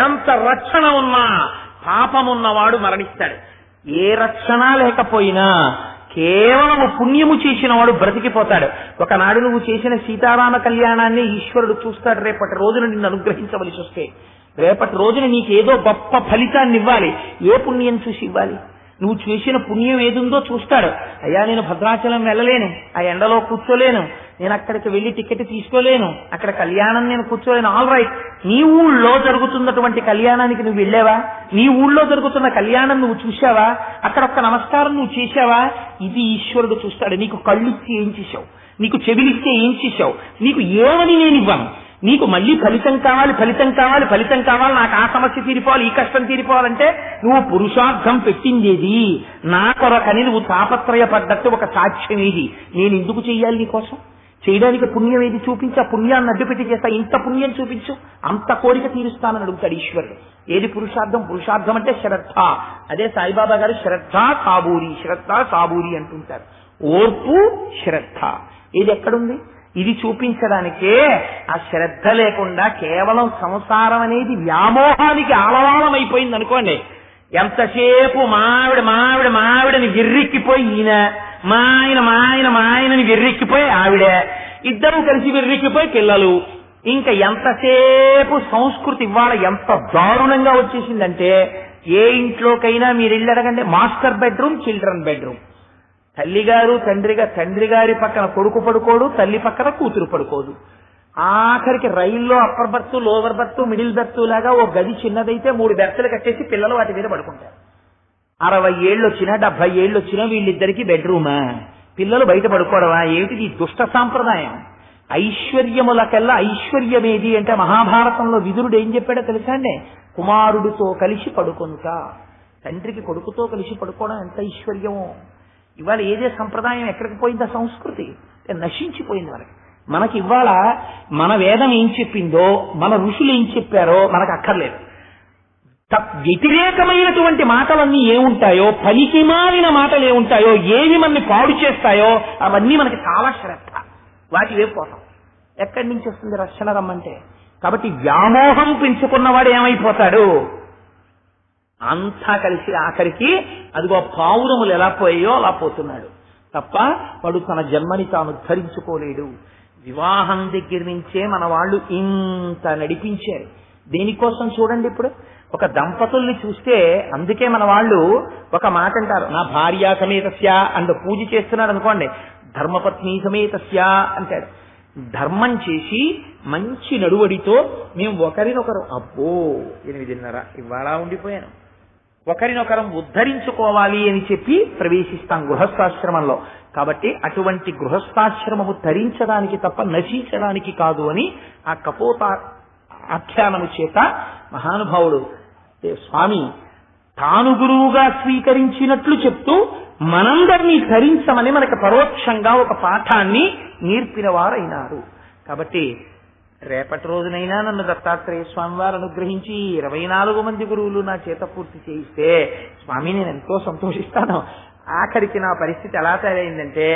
ఎంత రక్షణ ఉన్నా పాపమున్నవాడు మరణిస్తాడు. ఏ రక్షణ లేకపోయినా కేవలము పుణ్యము చేసిన వాడు బ్రతికిపోతాడు. ఒకనాడు నువ్వు చేసిన సీతారామ కళ్యాణాన్ని ఈశ్వరుడు చూస్తాడు. రేపటి రోజున నిన్ను అనుగ్రహించవలసి వస్తే, రేపటి రోజున నీకేదో గొప్ప ఫలితాన్ని ఇవ్వాలి. ఏ పుణ్యం చూసి ఇవ్వాలి? నువ్వు చేసిన పుణ్యం ఏదుందో చూస్తాడు. అయ్యా నేను భద్రాచలం వెళ్ళలేను, ఆ ఎండలో కూర్చోలేను, నేను అక్కడికి వెళ్లి టికెట్ తీసుకోలేను, అక్కడ కళ్యాణం నేను కూర్చోలేను. ఆల్ రైట్, నీ ఊళ్ళో జరుగుతున్నటువంటి కళ్యాణానికి నువ్వు వెళ్ళావా? నీ ఊళ్ళో జరుగుతున్న కళ్యాణం నువ్వు చూశావా? అక్కడ ఒక్క నమస్కారం నువ్వు చేశావా? ఇది ఈశ్వరుడు చూస్తాడు. నీకు కళ్ళిచ్చి ఏం చేశావు, నీకు చెవిలిస్తే ఏం చేశావు, నీకు ఏమని నేను ఇవ్వను, నీకు మళ్ళీ ఫలితం కావాలి ఫలితం కావాలి ఫలితం కావాలి, నాకు ఆ సమస్య తీరిపోవాలి ఈ కష్టం తీరిపోవాలంటే నువ్వు పురుషార్థం పెట్టిందేది నా కొరకని నువ్వు తాపత్రయపడ్డట్టు ఒక సాక్ష్యం ఏది? నేను ఎందుకు చెయ్యాలి నీకోసం? చేయడానికి పుణ్యం ఏది? చూపించి ఆ పుణ్యాన్ని అడ్డుపెట్టి చేస్తా. ఇంత పుణ్యం చూపించు, అంత కోరిక తీరుస్తానని అడుగుతాడు ఈశ్వరుడు. ఏది పురుషార్థం? పురుషార్థం అంటే శ్రద్ధ. అదే సాయిబాబా గారు శ్రద్ధ సాబూరి అంటుంటారు. ఓర్పు శ్రద్ధ ఇది ఎక్కడుంది? ఇది చూపించడానికే. ఆ శ్రద్ధ లేకుండా కేవలం సంసారం అనేది వ్యామోహానికి ఆలవాలమైపోయింది అనుకోండి. ఎంతసేపు మావిడని విర్రెక్కిపోయి ఈయన, మా ఆయనని విర్రెక్కిపోయి ఆవిడ, ఇద్దరు కలిసి విర్రెక్కిపోయి పిల్లలు. ఇంకా ఎంతసేపు సంస్కృతి ఇవాళ ఎంత దారుణంగా వచ్చేసిందంటే, ఏ ఇంట్లోకైనా మీరు ఇల్లు అడగండి, మాస్టర్ బెడ్రూమ్, చిల్డ్రన్ బెడ్రూమ్. తల్లిగారు తండ్రి గారి పక్కన కొడుకు పడుకోడు, తల్లి పక్కన కూతురు పడుకోదు. ఆఖరికి రైల్లో upper birth, lower birth, middle birth లాగా ఓ గది చిన్నదైతే 3 బెర్తలు కట్టేసి పిల్లలు వాటి మీద పడుకుంటారు. 60 ఏళ్ళు వచ్చినా 70 ఏళ్ళు వచ్చినా వీళ్ళిద్దరికీ బెడ్రూమా? పిల్లలు బయట పడుకోవడమా? ఏమిటి ఈ దుష్ట సాంప్రదాయం? ఐశ్వర్యములకెల్లా ఐశ్వర్యమేది అంటే మహాభారతంలో విదురుడు ఏం చెప్పాడో తెలుసా అండి? కుమారుడితో కలిసి పడుకొనుట. తండ్రికి కొడుకుతో కలిసి పడుకోవడం ఎంత ఐశ్వర్యమో. ఇవాళ ఏదే సంప్రదాయం ఎక్కడికి పోయిందా? సంస్కృతి నశించిపోయింది. మనకి ఇవాళ మన వేదం ఏం చెప్పిందో, మన ఋషులు ఏం చెప్పారో మనకు అక్కర్లేదు. వ్యతిరేకమైనటువంటి మాటలన్నీ ఏముంటాయో, పనికి మాలిన మాటలు ఏముంటాయో, ఏవి మనల్ని పాడు చేస్తాయో అవన్నీ మనకి చాలా శ్రద్ధ. వాటి వేపోతాం. ఎక్కడి నుంచి వస్తుంది రక్షణ రమ్మంటే? కాబట్టి వ్యామోహం పెంచుకున్నవాడు ఏమైపోతాడు? అంతా కలిసి ఆఖరికి అదిగో పావురములు ఎలా పోయాయో అలా పోతున్నాడు తప్ప వాడు తన జన్మని తాను ధరించుకోలేడు. వివాహం దగ్గర నుంచే మన వాళ్ళు ఇంత నడిపించారు. దేనికోసం చూడండి, ఇప్పుడు ఒక దంపతుల్ని చూస్తే, అందుకే మన వాళ్ళు ఒక మాట అంటారు, నా భార్య సమేతస్య అంటూ పూజ చేస్తున్నాడు అనుకోండి, ధర్మపత్ని సమేతస్య అంటాడు. ధర్మం చేసి మంచి నడువడితో మేము ఒకరినొకరు, అబ్బో 8:30 ఇవాళ ఉండిపోయాను, ఒకరినొకరం ఉద్ధరించుకోవాలి అని చెప్పి ప్రవేశిస్తాం గృహస్థాశ్రమంలో. కాబట్టి అటువంటి గృహస్థాశ్రమము ధరించడానికి తప్ప నశించడానికి కాదు అని ఆ కపోత ఆఖ్యానము చేత మహానుభావుడు స్వామి తాను గురువుగా స్వీకరించినట్లు చెప్తూ మనందరినీ ధరించమని మనకు పరోక్షంగా ఒక పాఠాన్ని నేర్పిన వారైనారు. కాబట్టి రేపటి రోజునైనా నన్ను దత్తాత్రేయ స్వామి వారు అనుగ్రహించి 24 మంది గురువులు నా చేత పూర్తి చేయిస్తే స్వామి నేను ఎంతో సంతోషిస్తాను. ఆఖరికి నా పరిస్థితి ఎలా తయారైందంటే,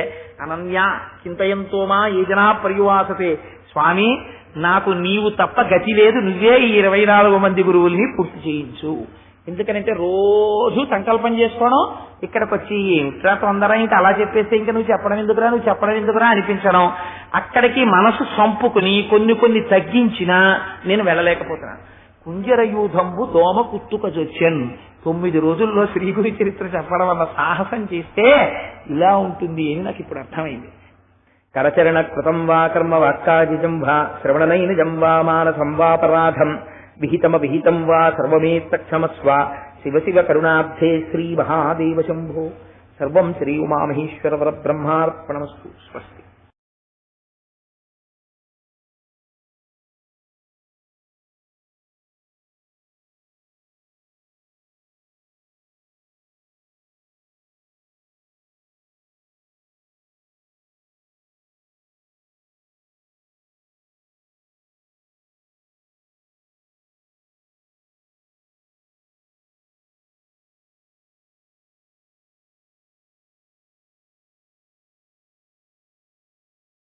అనన్య చింతయంతో మా ఏజనా పర్యువాసతే, స్వామి నాకు నీవు తప్ప గతి లేదు, నువ్వే ఈ 24 మంది గురువుల్ని పూర్తి చేయించు. ఎందుకనంటే రోజు సంకల్పం చేసుకోవడం, ఇక్కడికి వచ్చి ఇంకా తొందర ఇంకా అలా చెప్పేస్తే ఇంకా నువ్వు చెప్పడం ఎందుకురా అనిపించడం, అక్కడికి మనసు సంపుకుని కొన్ని తగ్గించినా నేను వెళ్ళలేకపోతున్నాను. కుంజరయూధంబు దోమ కుత్తుక జొచ్చెన్. 9 రోజుల్లో శ్రీగురి చరిత్ర చెప్పడం వల్ల సాహసం చేస్తే ఇలా ఉంటుంది అని నాకు ఇప్పుడు అర్థమైంది. కరచరణ కృతం వా కర్మ వాక్కాజిజం వా శ్రవణనైనజం వా మానసం వాపరాధం విహితం వా సర్వమేత్తక్షమస్వ శివ శివ కరుణాబ్ధే శ్రీ మహాదేవ శంభో. సర్వం శ్రీ ఉమామహేశ్వర వరబ్రహ్మార్పణమస్తు. స్వస్తి.